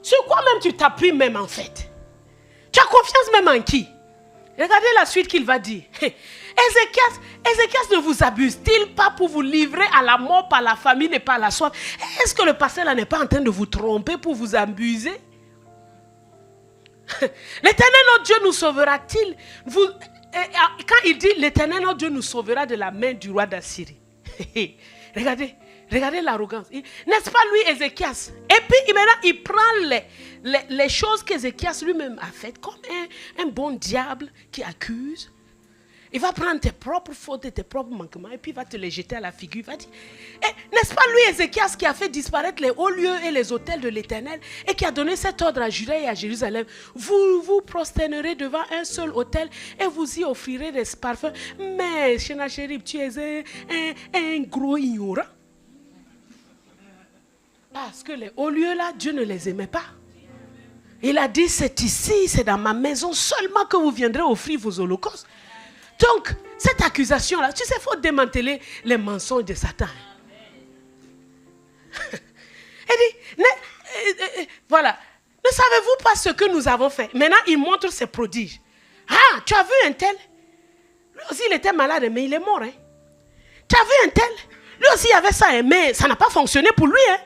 Sur quoi même tu t'appuies même en fait? Tu as confiance même en qui? Regardez la suite qu'il va dire. Ézéchias ne vous abuse-t-il pas pour vous livrer à la mort par la famine et par la soif? Est-ce que le pasteur là n'est pas en train de vous tromper pour vous abuser? L'Éternel notre Dieu nous sauvera-t-il? Quand il dit l'Éternel notre Dieu nous sauvera de la main du roi d'Assyrie. Regardez l'arrogance. N'est-ce pas lui, Ézéchias? Et puis maintenant, il prend les choses qu'Ézéchias lui-même a faites comme un bon diable qui accuse. Il va prendre tes propres fautes et tes propres manquements et puis il va te les jeter à la figure. Il va dire, n'est-ce pas lui, Ézéchias, qui a fait disparaître les hauts lieux et les autels de l'Éternel et qui a donné cet ordre à Juda et à Jérusalem? Vous vous prosternerez devant un seul autel et vous y offrirez des parfums. Mais, Sennacherib, tu es un gros ignorant. Parce que les hauts lieux là, Dieu ne les aimait pas. Il a dit, c'est ici, c'est dans ma maison seulement que vous viendrez offrir vos holocaustes. Donc, cette accusation-là, tu sais, il faut démanteler les mensonges de Satan. Il dit, voilà, ne savez-vous pas ce que nous avons fait? Maintenant, il montre ses prodiges. Ah, tu as vu un tel? Lui aussi, il était malade, mais il est mort. Hein? Tu as vu un tel? Lui aussi, il avait ça, mais ça n'a pas fonctionné pour lui. Hein?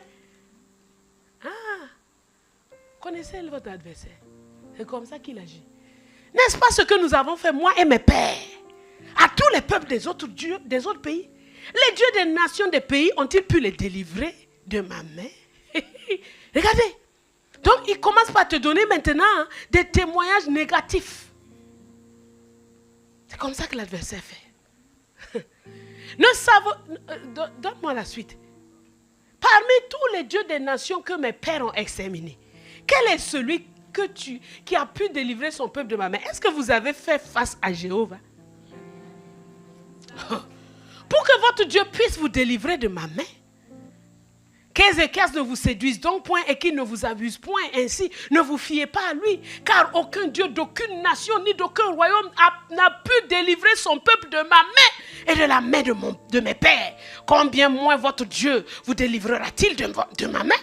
Ah, connaissez votre adversaire. C'est comme ça qu'il agit. N'est-ce pas ce que nous avons fait, moi et mes pères, à tous les peuples des autres dieux, des autres pays? Les dieux des nations des pays ont-ils pu les délivrer de ma main? Regardez. Donc, il commence par te donner maintenant des témoignages négatifs. C'est comme ça que l'adversaire fait. Donne-moi la suite. Parmi tous les dieux des nations que mes pères ont exterminés, quel est celui qui a pu délivrer son peuple de ma main? Est-ce que vous avez fait face à Jéhovah? Pour que votre Dieu puisse vous délivrer de ma main. Qu'Ézéchias ne vous séduise donc point et qu'il ne vous abuse point. Ainsi, ne vous fiez pas à lui. Car aucun Dieu d'aucune nation ni d'aucun royaume n'a pu délivrer son peuple de ma main et de la main de mes pères. Combien moins votre Dieu vous délivrera-t-il de ma main?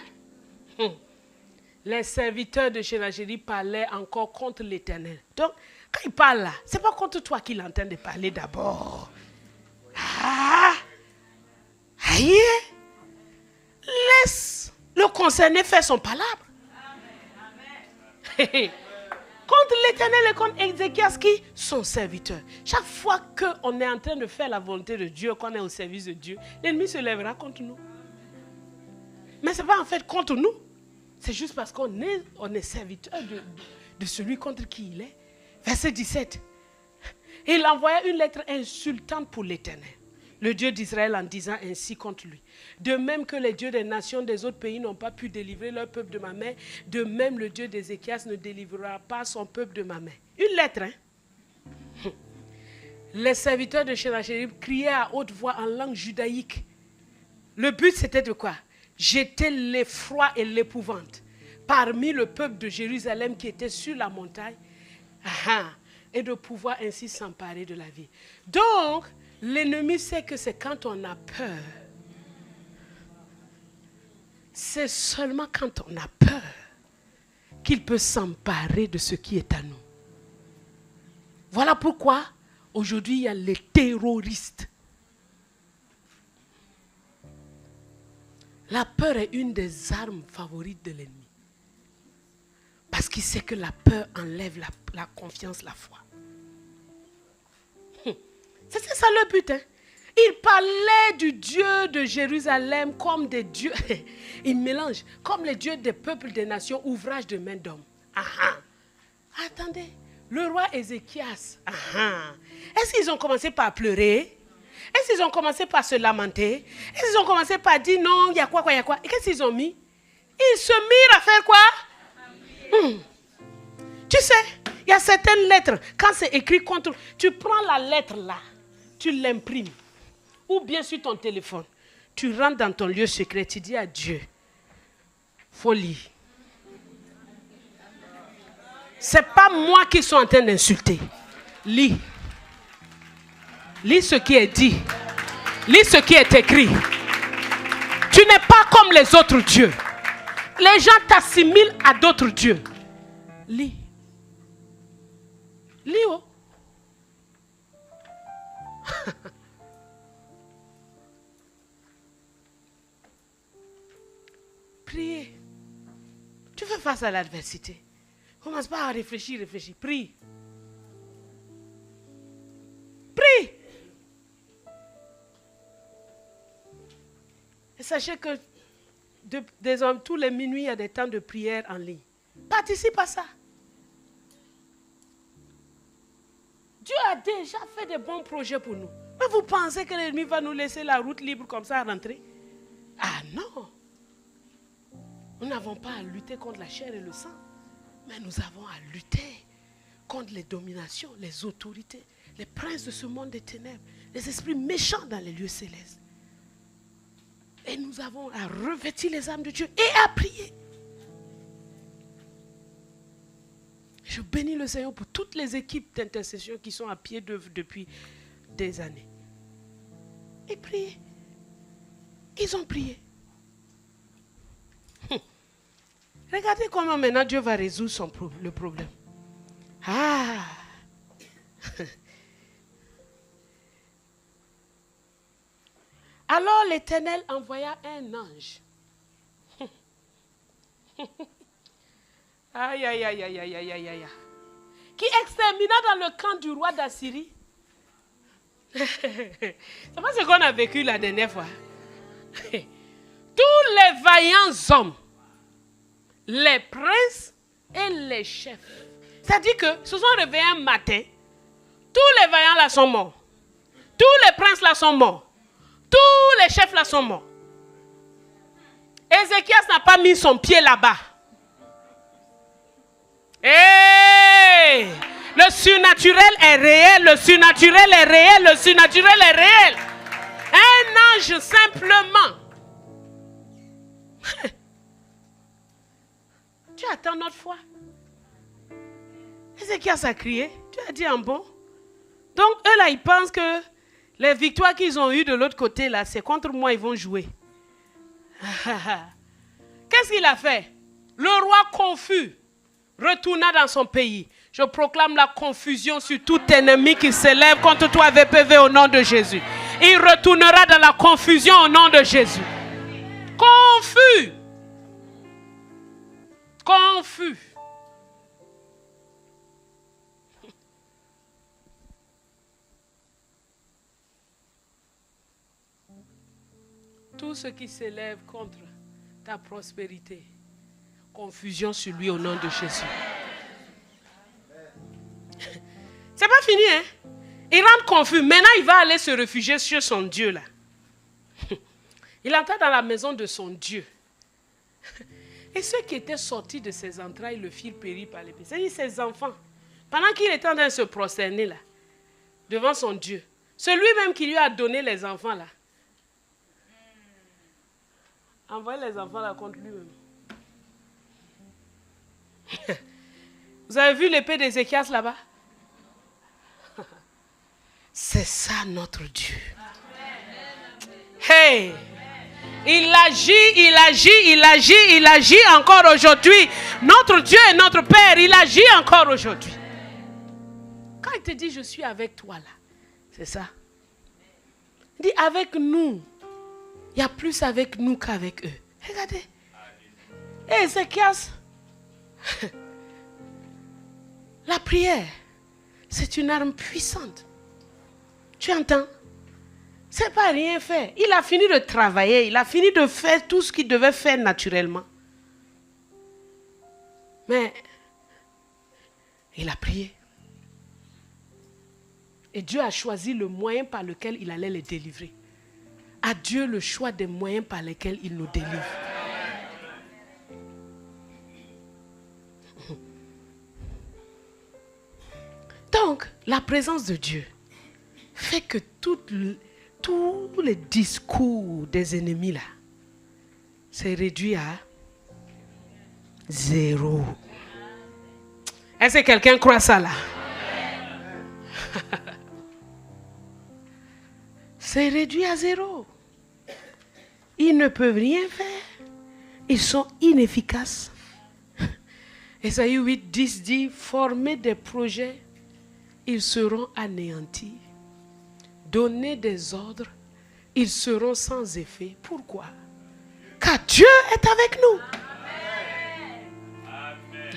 Les serviteurs de Sennacherib parlaient encore contre l'Éternel. Donc, quand il parle là, ce n'est pas contre toi qu'il est en train de parler d'abord. Ah! Aïe! Laisse le concerné fait son palabre. Contre l'Éternel et contre Ézéchias qui sont serviteurs. Chaque fois qu'on est en train de faire la volonté de Dieu, qu'on est au service de Dieu, l'ennemi se lèvera contre nous. Mais ce n'est pas en fait contre nous. C'est juste parce qu'on est serviteur de celui contre qui il est. Verset 17. Il envoya une lettre insultante pour l'Éternel, le Dieu d'Israël, en disant ainsi contre lui. De même que les dieux des nations des autres pays n'ont pas pu délivrer leur peuple de ma main, de même le Dieu d'Ézéchias ne délivrera pas son peuple de ma main. Une lettre, hein? Les serviteurs de Sennachérib criaient à haute voix en langue judaïque. Le but c'était de quoi? Jeter l'effroi et l'épouvante parmi le peuple de Jérusalem qui était sur la montagne. Et de pouvoir ainsi s'emparer de la vie. Donc, l'ennemi sait que c'est quand on a peur. C'est seulement quand on a peur qu'il peut s'emparer de ce qui est à nous. Voilà pourquoi aujourd'hui il y a les terroristes. La peur est une des armes favorites de l'ennemi. Parce qu'il sait que la peur enlève la confiance, la foi. C'est ça le but. Hein? Il parlait du Dieu de Jérusalem comme des dieux. Il mélange comme les dieux des peuples, des nations, ouvrage de main d'homme. Attendez, le roi Ézéchias. Est-ce qu'ils ont commencé par pleurer? Est-ce qu'ils ont commencé par se lamenter? Est-ce qu'ils ont commencé par dire non, il y a quoi, il y a quoi? Et qu'est-ce qu'ils ont mis? Ils se mirent à faire quoi? Tu sais, il y a certaines lettres, quand c'est écrit contre, tu prends la lettre là, tu l'imprimes, ou bien sur ton téléphone, tu rentres dans ton lieu secret, tu dis à Dieu, faut lire. C'est pas moi qui suis en train d'insulter. Lis. Lis ce qui est dit. Lis ce qui est écrit. Tu n'es pas comme les autres dieux. Les gens t'assimilent à d'autres dieux. Lis. Lis, oh. Priez. Tu fais face à l'adversité. Commence pas à réfléchir. Prie. Prie. Et sachez que désormais, tous les minuit, il y a des temps de prière en ligne. Participe à ça. Dieu a déjà fait des bons projets pour nous. Mais vous pensez que l'ennemi va nous laisser la route libre comme ça à rentrer? Ah non. Nous n'avons pas à lutter contre la chair et le sang. Mais nous avons à lutter contre les dominations, les autorités, les princes de ce monde des ténèbres, les esprits méchants dans les lieux célestes. Et nous avons à revêtir les armes de Dieu et à prier. Je bénis le Seigneur pour toutes les équipes d'intercession qui sont à pied d'œuvre depuis des années. Et priez. Ils ont prié. Regardez comment maintenant Dieu va résoudre le problème. Alors l'Éternel envoya un ange. Qui extermina dans le camp du roi d'Assyrie. C'est pas ce qu'on a vécu la dernière fois. Tous les vaillants hommes, les princes et les chefs. C'est-à-dire que se sont réveillés un matin. Tous les vaillants là sont morts. Tous les princes là sont morts. Tous les chefs là sont morts. Ézéchias n'a pas mis son pied là-bas. Hey! Le surnaturel est réel, le surnaturel est réel, le surnaturel est réel. Un ange simplement. Tu attends notre foi. Ézéchias a crié. Tu as dit en bon. Donc eux là, ils pensent que les victoires qu'ils ont eues de l'autre côté là, c'est contre moi ils vont jouer. Qu'est-ce qu'il a fait? Le roi confus retourna dans son pays. Je proclame la confusion sur tout ennemi qui s'élève contre toi, VPV, au nom de Jésus. Il retournera dans la confusion au nom de Jésus. Confus. confus. Tout ce qui s'élève contre ta prospérité, confusion sur lui au nom de Jésus. C'est pas fini, hein? Il rentre confus. Maintenant, il va aller se réfugier sur son Dieu, là. Il entre dans la maison de son Dieu. Et ceux qui étaient sortis de ses entrailles le firent périr par l'épée. C'est-à-dire ses enfants. Pendant qu'il était en train de se prosterner, là, devant son Dieu, celui-même qui lui a donné les enfants, là, envoyez les enfants là contre lui-même. Vous avez vu l'épée d'Ézéchias là-bas? C'est ça notre Dieu. Hey! Il agit encore aujourd'hui. Notre Dieu est notre Père, il agit encore aujourd'hui. Quand il te dit je suis avec toi là, c'est ça. Il dit avec nous. Il y a plus avec nous qu'avec eux. Regardez. Et Ézéchias, la prière, c'est une arme puissante. Tu entends? C'est pas rien faire. Il a fini de travailler. Il a fini de faire tout ce qu'il devait faire naturellement. Mais il a prié. Et Dieu a choisi le moyen par lequel il allait les délivrer. À Dieu le choix des moyens par lesquels il nous délivre. Donc, la présence de Dieu fait que tous les discours des ennemis là, c'est réduit à 0. Est-ce que quelqu'un croit ça là? C'est réduit à 0. Ils ne peuvent rien faire. Ils sont inefficaces. Ésaïe 8, 10 dit, former des projets, ils seront anéantis. Donner des ordres, ils seront sans effet. Pourquoi? Car Dieu est avec nous. Amen.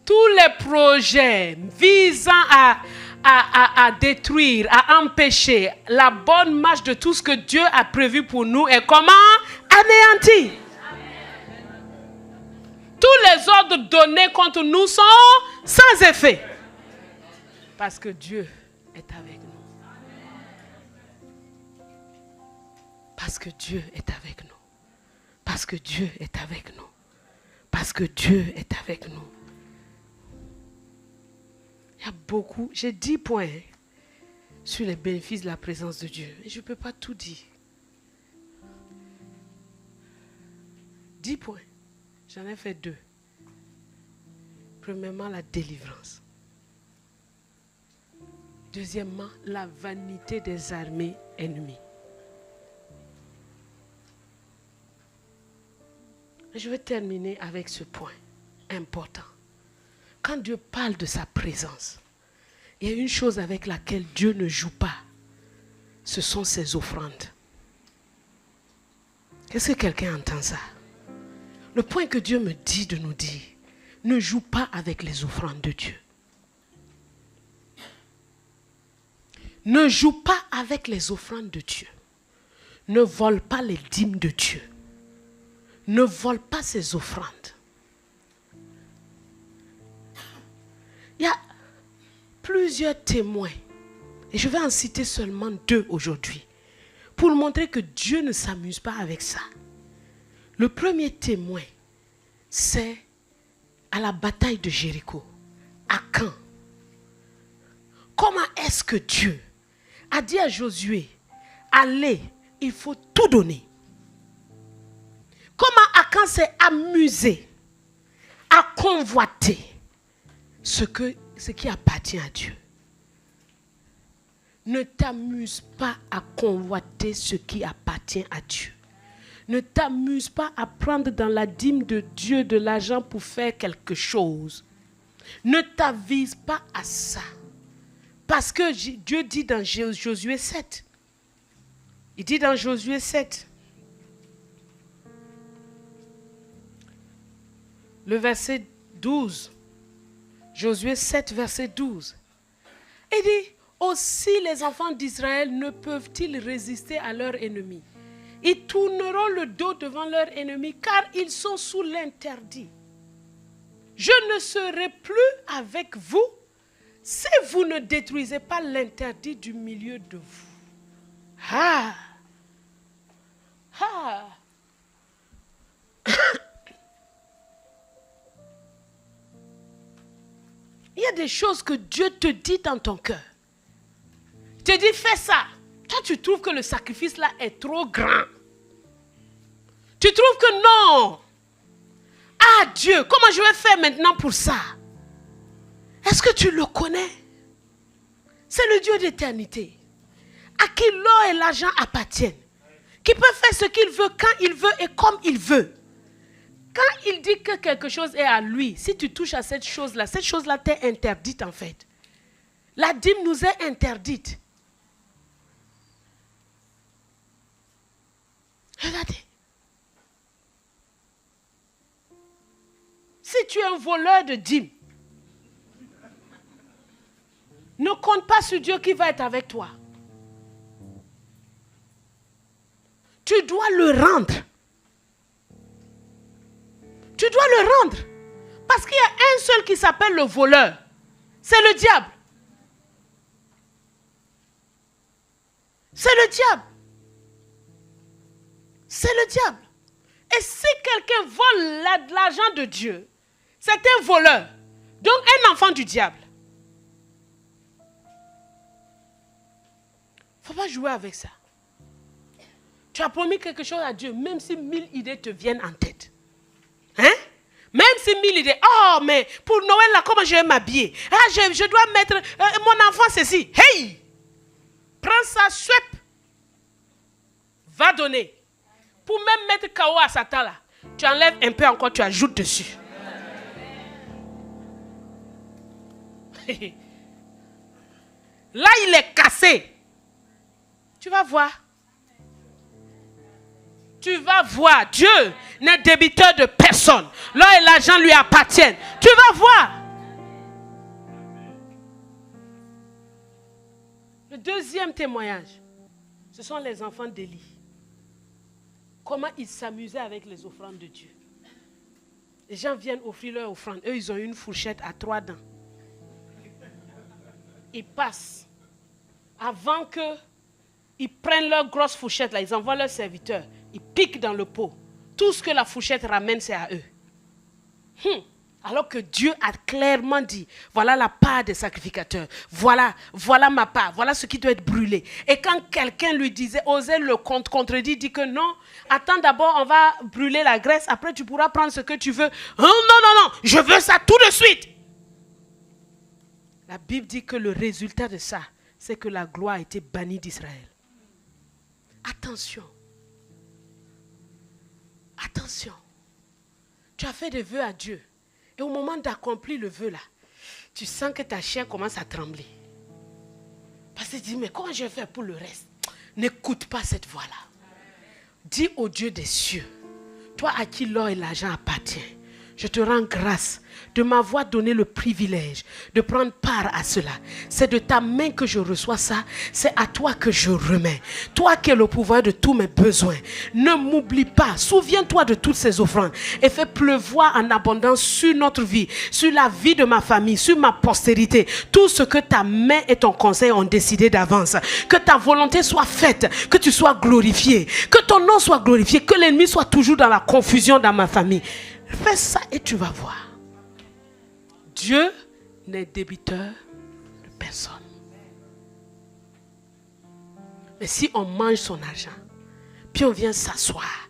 Tous les projets visant à détruire, à empêcher la bonne marche de tout ce que Dieu a prévu pour nous est comment? Anéanti. Tous les ordres donnés contre nous sont sans effet. Parce que Dieu est avec nous. Parce que Dieu est avec nous. Parce que Dieu est avec nous. Parce que Dieu est avec nous. Il y a beaucoup, j'ai 10 points sur les bénéfices de la présence de Dieu. Et je ne peux pas tout dire. 10 points. J'en ai fait 2. Premièrement, la délivrance. Deuxièmement, la vanité des armées ennemies. Je vais terminer avec ce point important. Quand Dieu parle de sa présence, il y a une chose avec laquelle Dieu ne joue pas. Ce sont ses offrandes. Est-ce que quelqu'un entend ça? Le point que Dieu me dit de nous dire, ne joue pas avec les offrandes de Dieu. Ne joue pas avec les offrandes de Dieu. Ne vole pas les dîmes de Dieu. Ne vole pas ses offrandes. Il y a plusieurs témoins, et je vais en citer seulement 2 aujourd'hui, pour montrer que Dieu ne s'amuse pas avec ça. Le premier témoin, c'est à la bataille de Jéricho, à Akan. Comment est-ce que Dieu a dit à Josué, allez, il faut tout donner. Comment Akan s'est amusé à convoiter ce qui appartient à Dieu. Ne t'amuse pas à convoiter ce qui appartient à Dieu. Ne t'amuse pas à prendre dans la dîme de Dieu de l'argent pour faire quelque chose. Ne t'avise pas à ça. Parce que Dieu dit dans Josué 7. Il dit dans Josué 7. Le verset 12. Josué 7, verset 12. Il dit, aussi les enfants d'Israël ne peuvent-ils résister à leurs ennemis. Ils tourneront le dos devant leurs ennemis car ils sont sous l'interdit. Je ne serai plus avec vous si vous ne détruisez pas l'interdit du milieu de vous. Ah! Ah! Il y a des choses que Dieu te dit dans ton cœur. Il te dit, fais ça. Toi, tu trouves que le sacrifice là est trop grand. Tu trouves que non. Ah Dieu, comment je vais faire maintenant pour ça? Est-ce que tu le connais? C'est le Dieu d'éternité, à qui l'or et l'argent appartiennent, qui peut faire ce qu'il veut, quand il veut et comme il veut. Quand il dit que quelque chose est à lui, si tu touches à cette chose-là t'est interdite en fait. La dîme nous est interdite. Regardez. Si tu es un voleur de dîme, ne compte pas sur Dieu qui va être avec toi. Tu dois le rendre. Tu dois le rendre. Parce qu'il y a un seul qui s'appelle le voleur. C'est le diable. C'est le diable. C'est le diable. Et si quelqu'un vole l'argent de Dieu, c'est un voleur. Donc un enfant du diable. Il ne faut pas jouer avec ça. Tu as promis quelque chose à Dieu, même si 1000 idées te viennent en tête. Hein? Même si 1000 idées. Oh, mais pour Noël, là, comment je vais m'habiller? Ah, je dois mettre mon enfant ceci. Hey! Prends ça, chouette. Va donner. Pour même mettre KO à Satan, là, tu enlèves un peu encore, tu ajoutes dessus. Là, il est cassé. Tu vas voir. Tu vas voir. Dieu n'est débiteur de personne. L'or et l'argent lui appartiennent. Tu vas voir. Le deuxième témoignage, ce sont les enfants d'Élie. Comment ils s'amusaient avec les offrandes de Dieu. Les gens viennent offrir leur offrande. Eux, ils ont une fourchette à 3 dents. Ils passent. Avant qu'ils prennent leur grosse fourchette, là, ils envoient leurs serviteurs. Ils piquent dans le pot. Tout ce que la fourchette ramène, c'est à eux. Alors que Dieu a clairement dit, voilà la part des sacrificateurs. Voilà ma part. Voilà ce qui doit être brûlé. Et quand quelqu'un lui disait, osait le contredire, dit que non, attends d'abord, on va brûler la graisse. Après, tu pourras prendre ce que tu veux. Oh, non, je veux ça tout de suite. La Bible dit que le résultat de ça, c'est que la gloire a été bannie d'Israël. Attention. Attention. Tu as fait des vœux à Dieu. Et au moment d'accomplir le vœu là, tu sens que ta chair commence à trembler. Parce que tu dis, mais comment je vais faire pour le reste? N'écoute pas cette voix-là. Dis au Dieu des cieux, toi à qui l'or et l'argent appartiennent, je te rends grâce de m'avoir donné le privilège de prendre part à cela. C'est de ta main que je reçois ça. C'est à toi que je remets. Toi qui es le pouvoir de tous mes besoins. Ne m'oublie pas. Souviens-toi de toutes ces offrandes. Et fais pleuvoir en abondance sur notre vie. Sur la vie de ma famille. Sur ma postérité. Tout ce que ta main et ton conseil ont décidé d'avance. Que ta volonté soit faite. Que tu sois glorifié. Que ton nom soit glorifié. Que l'ennemi soit toujours dans la confusion dans ma famille. Fais ça et tu vas voir. Dieu n'est débiteur de personne. Mais si on mange son argent, puis on vient s'asseoir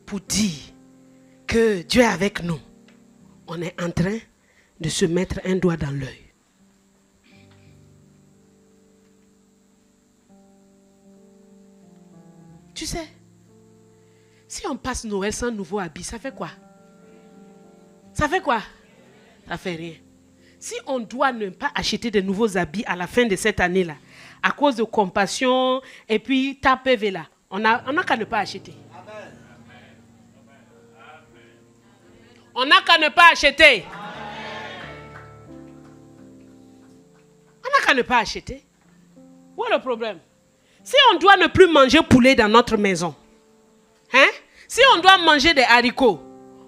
pour dire que Dieu est avec nous, on est en train de se mettre un doigt dans l'œil. Tu sais, si on passe Noël sans nouveau habit, ça fait quoi? Ça fait quoi? Ça fait rien. Si on doit ne pas acheter de nouveaux habits à la fin de cette année-là, à cause de compassion et puis ta PV là, on a qu'à ne pas acheter. On n'a qu'à ne pas acheter. On n'a qu'à ne pas acheter. Où est le problème? Si on doit ne plus manger poulet dans notre maison, hein? Si on doit manger des haricots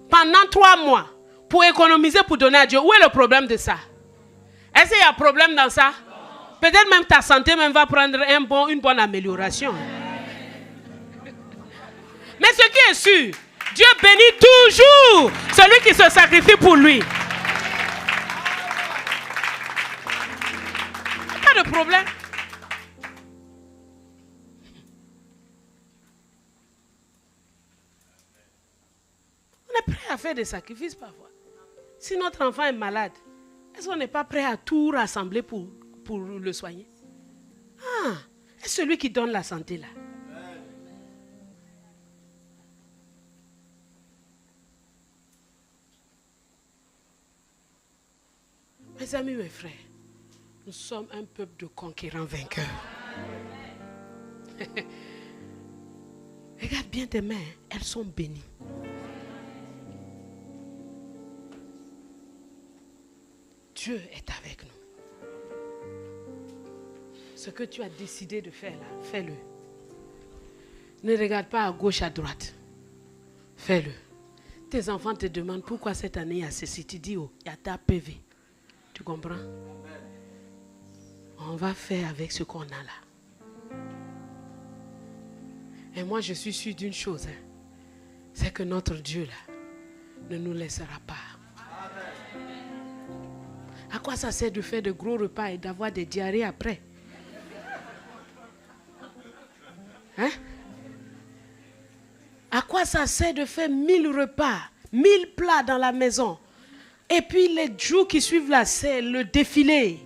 pendant 3 mois pour économiser, pour donner à Dieu, où est le problème de ça? Est-ce qu'il y a un problème dans ça? Peut-être même ta santé même va prendre une bonne amélioration. Mais ce qui est sûr, Dieu bénit toujours celui qui se sacrifie pour lui. Pas de problème. On est prêt à faire des sacrifices parfois. Si notre enfant est malade, est-ce qu'on n'est pas prêt à tout rassembler pour le soigner? Ah, est celui qui donne la santé là. Mes amis, mes frères, nous sommes un peuple de conquérants vainqueurs. Regarde bien tes mains, elles sont bénies. Dieu est avec nous. Ce que tu as décidé de faire là, fais-le. Ne regarde pas à gauche, à droite. Fais-le. Tes enfants te demandent pourquoi cette année il y a ceci. Tu dis, oh, il y a ta PV. Tu comprends? On va faire avec ce qu'on a là. Et moi, je suis sûr d'une chose. Hein, c'est que notre Dieu là ne nous laissera pas. À quoi ça sert de faire de gros repas et d'avoir des diarrhées après? Hein? À quoi ça sert de faire 1000 repas, 1000 plats dans la maison? Et puis les jours qui suivent là, c'est le défilé.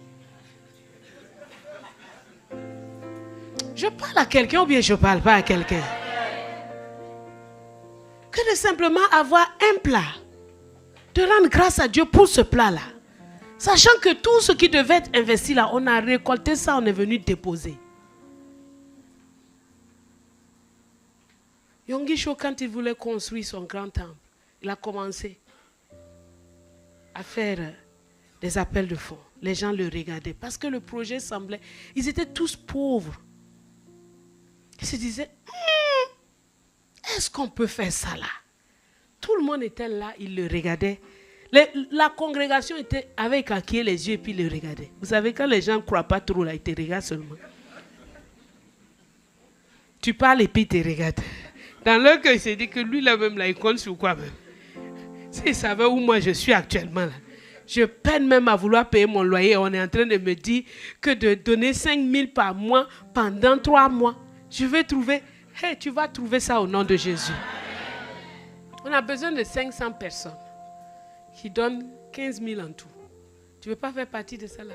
Je parle à quelqu'un ou bien je ne parle pas à quelqu'un? Que de simplement avoir un plat. De rendre grâce à Dieu pour ce plat-là. Sachant que tout ce qui devait être investi là, on a récolté ça, on est venu déposer. Yonggi-cho, quand il voulait construire son grand temple, il a commencé à faire des appels de fonds. Les gens le regardaient parce que le projet semblait... Ils étaient tous pauvres. Ils se disaient, est-ce qu'on peut faire ça là? Tout le monde était là, il le regardait. La congrégation avait écarquillé les yeux et puis le regardait. Vous savez, quand les gens ne croient pas trop là, ils te regardent seulement. Tu parles et puis ils te regardent. Dans leur cœur, il s'est dit que lui là-même, là, il compte sur quoi même? S'il savait où moi je suis actuellement là, je peine même à vouloir payer mon loyer. On est en train de me dire que de donner 5 000 par mois pendant 3 mois. Je vais trouver, hey, tu vas trouver ça au nom de Jésus. On a besoin de 500 personnes qui donnent 15 000 en tout. Tu ne veux pas faire partie de ça là?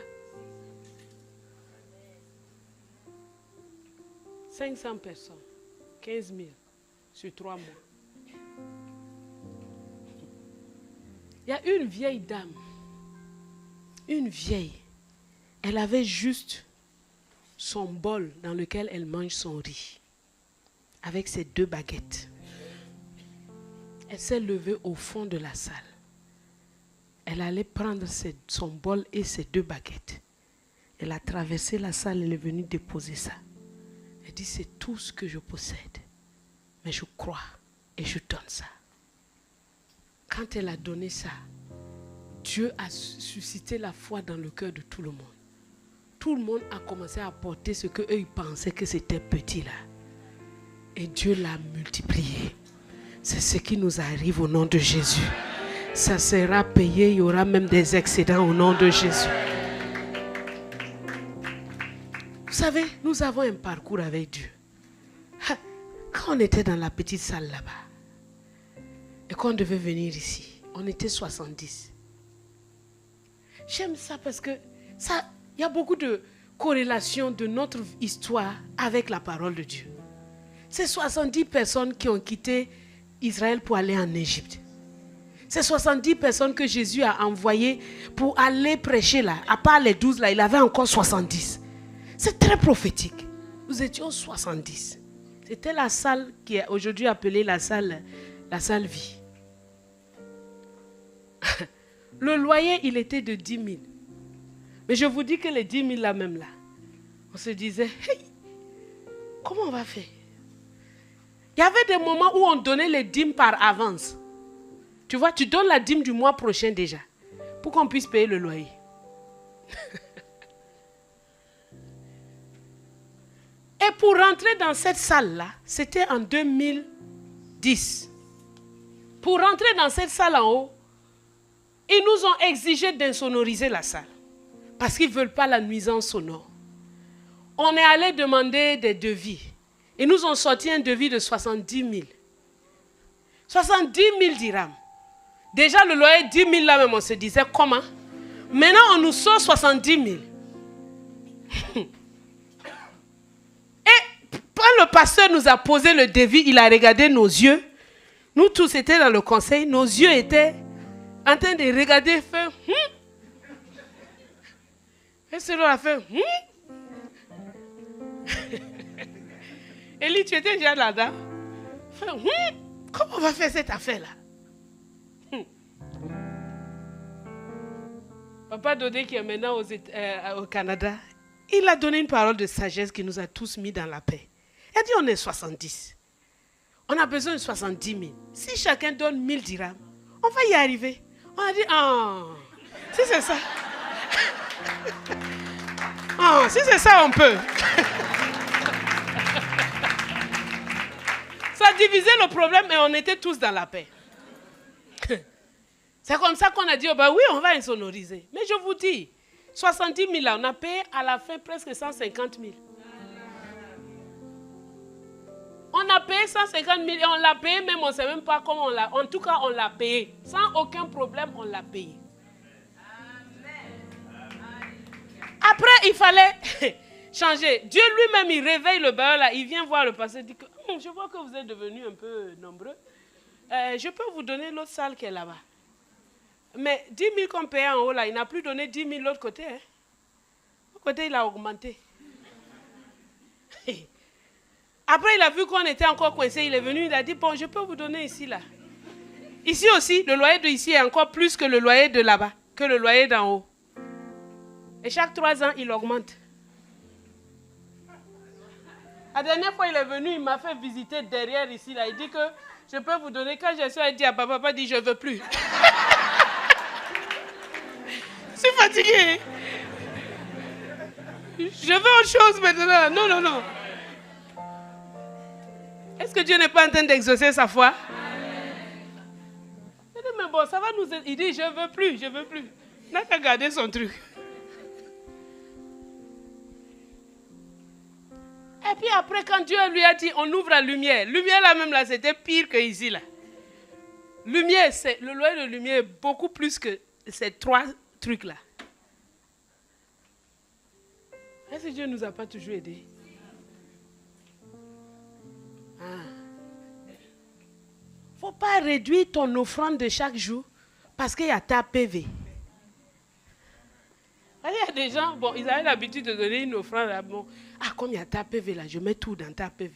500 personnes, 15 000 sur 3 mois. Il y a une vieille dame, une vieille, elle avait juste son bol dans lequel elle mange son riz, avec ses 2 baguettes. Elle s'est levée au fond de la salle. Elle allait prendre son bol et ses 2 baguettes. Elle a traversé la salle, elle est venue déposer ça. Elle dit, c'est tout ce que je possède. Mais je crois et je donne ça. Quand elle a donné ça, Dieu a suscité la foi dans le cœur de tout le monde. Tout le monde a commencé à apporter ce qu'eux ils pensaient que c'était petit là. Et Dieu l'a multiplié. C'est ce qui nous arrive au nom de Jésus. Ça sera payé, il y aura même des excédents au nom de Jésus. Vous savez, nous avons un parcours avec Dieu. Quand on était dans la petite salle là-bas, et qu'on devait venir ici, on était 70. J'aime ça parce que il y a beaucoup de corrélations de notre histoire avec la parole de Dieu. C'est 70 personnes qui ont quitté Israël pour aller en Égypte. C'est 70 personnes que Jésus a envoyées pour aller prêcher là. À part les 12 là, il avait encore 70. C'est très prophétique. Nous étions 70. C'était la salle qui est aujourd'hui appelée la salle vie. Le loyer, il était de 10 000. Mais je vous dis que les 10 000 là même là, on se disait, hey, comment on va faire? Il y avait des moments où on donnait les dîmes par avance. Tu vois, tu donnes la dîme du mois prochain déjà, pour qu'on puisse payer le loyer. Et pour rentrer dans cette salle-là, c'était en 2010. Pour rentrer dans cette salle en haut, ils nous ont exigé d'insonoriser la salle. Parce qu'ils ne veulent pas la nuisance sonore. On est allé demander des devis. Ils nous ont sorti un devis de 70 000. 70 000 dirhams. Déjà, le loyer 10 000 là même, on se disait comment? Maintenant, on nous sort 70 000. Et quand le pasteur nous a posé le devis, il a regardé nos yeux. Nous tous étions dans le conseil. Nos yeux étaient en train de regarder, faire Et celui-là a fait Élie, tu étais déjà là-dedans. Comment on va faire cette affaire-là? Papa Dodé, qui est maintenant au Canada, il a donné une parole de sagesse qui nous a tous mis dans la paix. Il a dit, on est 70. On a besoin de 70 000. Si chacun donne 1000 dirhams, on va y arriver. On a dit, si c'est ça. Si c'est ça, on peut. Ça divisait le problème et on était tous dans la paix. C'est comme ça qu'on a dit, oui, on va insonoriser. Mais je vous dis, 70 000 là, on a payé à la fin presque 150 000. On a payé 150 000 et on l'a payé, même on ne sait même pas comment on l'a. En tout cas, on l'a payé. Sans aucun problème, on l'a payé. Après, il fallait changer. Dieu lui-même, il réveille le bailleur là. Il vient voir le pasteur. Il dit que je vois que vous êtes devenus un peu nombreux. Je peux vous donner l'autre salle qui est là-bas. Mais 10 000 qu'on payait en haut là, il n'a plus donné 10 000 de l'autre côté. Hein. L'autre côté, il a augmenté. Après, il a vu qu'on était encore coincé. Il est venu, il a dit, bon, je peux vous donner ici là. Ici aussi, le loyer de ici est encore plus que le loyer de là-bas, que le loyer d'en haut. Et chaque 3 ans, il augmente. La dernière fois, il est venu, il m'a fait visiter derrière ici. Là. Il dit que je peux vous donner. Quand j'ai ça, il dit à papa, dit je ne veux plus. Je suis fatigué. Je veux autre chose maintenant. Non, non. Est-ce que Dieu n'est pas en train d'exaucer sa foi? Il dit, mais bon, ça va nous aider. Il dit, je ne veux plus. Il n'a qu'à garder son truc. Et puis après, quand Dieu lui a dit, on ouvre la lumière. Lumière là même, là, c'était pire que ici, là. Lumière, le loyer de lumière est beaucoup plus que ces 3 trucs-là. Est-ce que Dieu ne nous a pas toujours aidés? Il ne faut pas réduire ton offrande de chaque jour parce qu'il y a ta PV. Il y a des gens, bon, ils avaient l'habitude de donner une offrande. Là, bon, comme il y a ta PV là, je mets tout dans ta PV.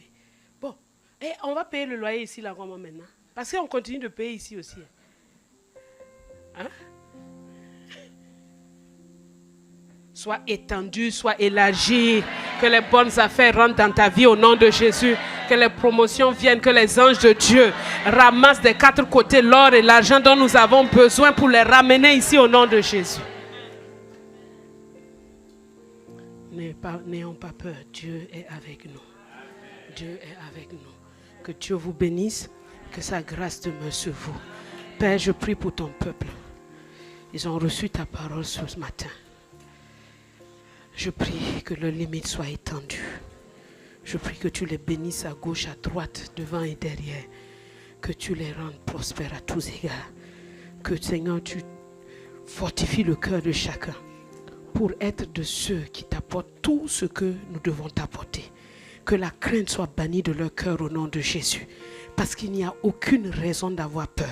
Bon, et on va payer le loyer ici là comment maintenant? Parce qu'on continue de payer ici aussi. Hein? Sois étendu, sois élargi, que les bonnes affaires rentrent dans ta vie au nom de Jésus, que les promotions viennent, que les anges de Dieu ramassent des 4 côtés l'or et l'argent dont nous avons besoin pour les ramener ici au nom de Jésus. N'ayons pas peur, Dieu est avec nous. Dieu est avec nous. Que Dieu vous bénisse, que sa grâce demeure sur vous. Père, je prie pour ton peuple. Ils ont reçu ta parole ce matin. Je prie que leurs limites soient étendues. Je prie que tu les bénisses à gauche, à droite, devant et derrière. Que tu les rendes prospères à tous égards. Que Seigneur, tu fortifies le cœur de chacun pour être de ceux qui t'apportent tout ce que nous devons t'apporter. Que la crainte soit bannie de leur cœur au nom de Jésus. Parce qu'il n'y a aucune raison d'avoir peur.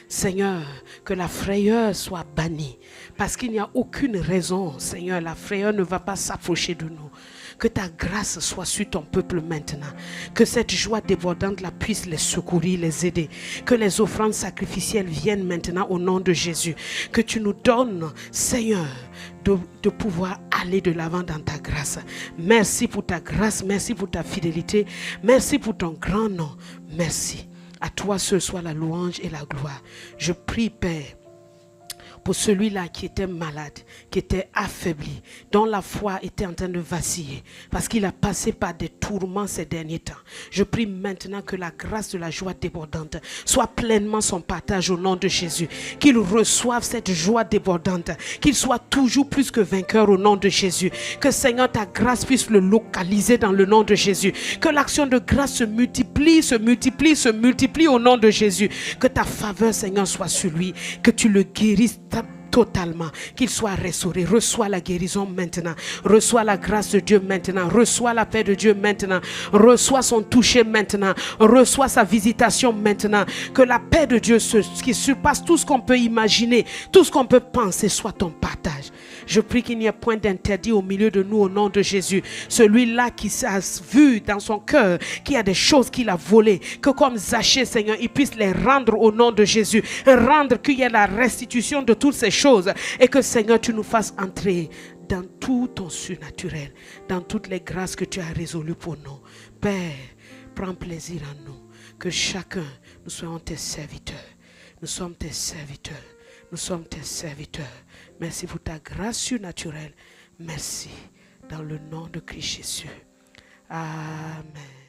Seigneur, que la frayeur soit bannie. Parce qu'il n'y a aucune raison, Seigneur, la frayeur ne va pas s'approcher de nous. Que ta grâce soit sur ton peuple maintenant. Que cette joie débordante la puisse les secourir, les aider. Que les offrandes sacrificielles viennent maintenant au nom de Jésus. Que tu nous donnes, Seigneur, de pouvoir aller de l'avant dans ta grâce. Merci pour ta grâce, merci pour ta fidélité, merci pour ton grand nom. Merci. À toi seul soit la louange et la gloire. Je prie, Père, pour celui-là qui était malade, qui était affaibli, dont la foi était en train de vaciller, parce qu'il a passé par des tourments ces derniers temps. Je prie maintenant que la grâce de la joie débordante soit pleinement son partage au nom de Jésus. Qu'il reçoive cette joie débordante, qu'il soit toujours plus que vainqueur au nom de Jésus. Que Seigneur, ta grâce puisse le localiser dans le nom de Jésus. Que l'action de grâce se multiplie, se multiplie, se multiplie au nom de Jésus. Que ta faveur, Seigneur, soit sur lui, que tu le guérisses totalement, qu'il soit restauré. Reçois la guérison maintenant, reçois la grâce de Dieu maintenant, reçois la paix de Dieu maintenant, reçois son toucher maintenant, reçois sa visitation maintenant. Que la paix de Dieu qui surpasse tout ce qu'on peut imaginer, tout ce qu'on peut penser, soit ton partage. Je prie qu'il n'y ait point d'interdit au milieu de nous au nom de Jésus. Celui-là qui s'est vu dans son cœur qu'il y a des choses qu'il a volées, que comme Zachée, Seigneur, il puisse les rendre au nom de Jésus. Rendre qu'il y ait la restitution de toutes ces choses. Et que Seigneur, tu nous fasses entrer dans tout ton surnaturel, dans toutes les grâces que tu as résolues pour nous. Père, prends plaisir en nous. Que chacun, nous soyons tes serviteurs. Nous sommes tes serviteurs. Nous sommes tes serviteurs. Merci pour ta grâce surnaturelle. Merci. Dans le nom de Christ Jésus. Amen.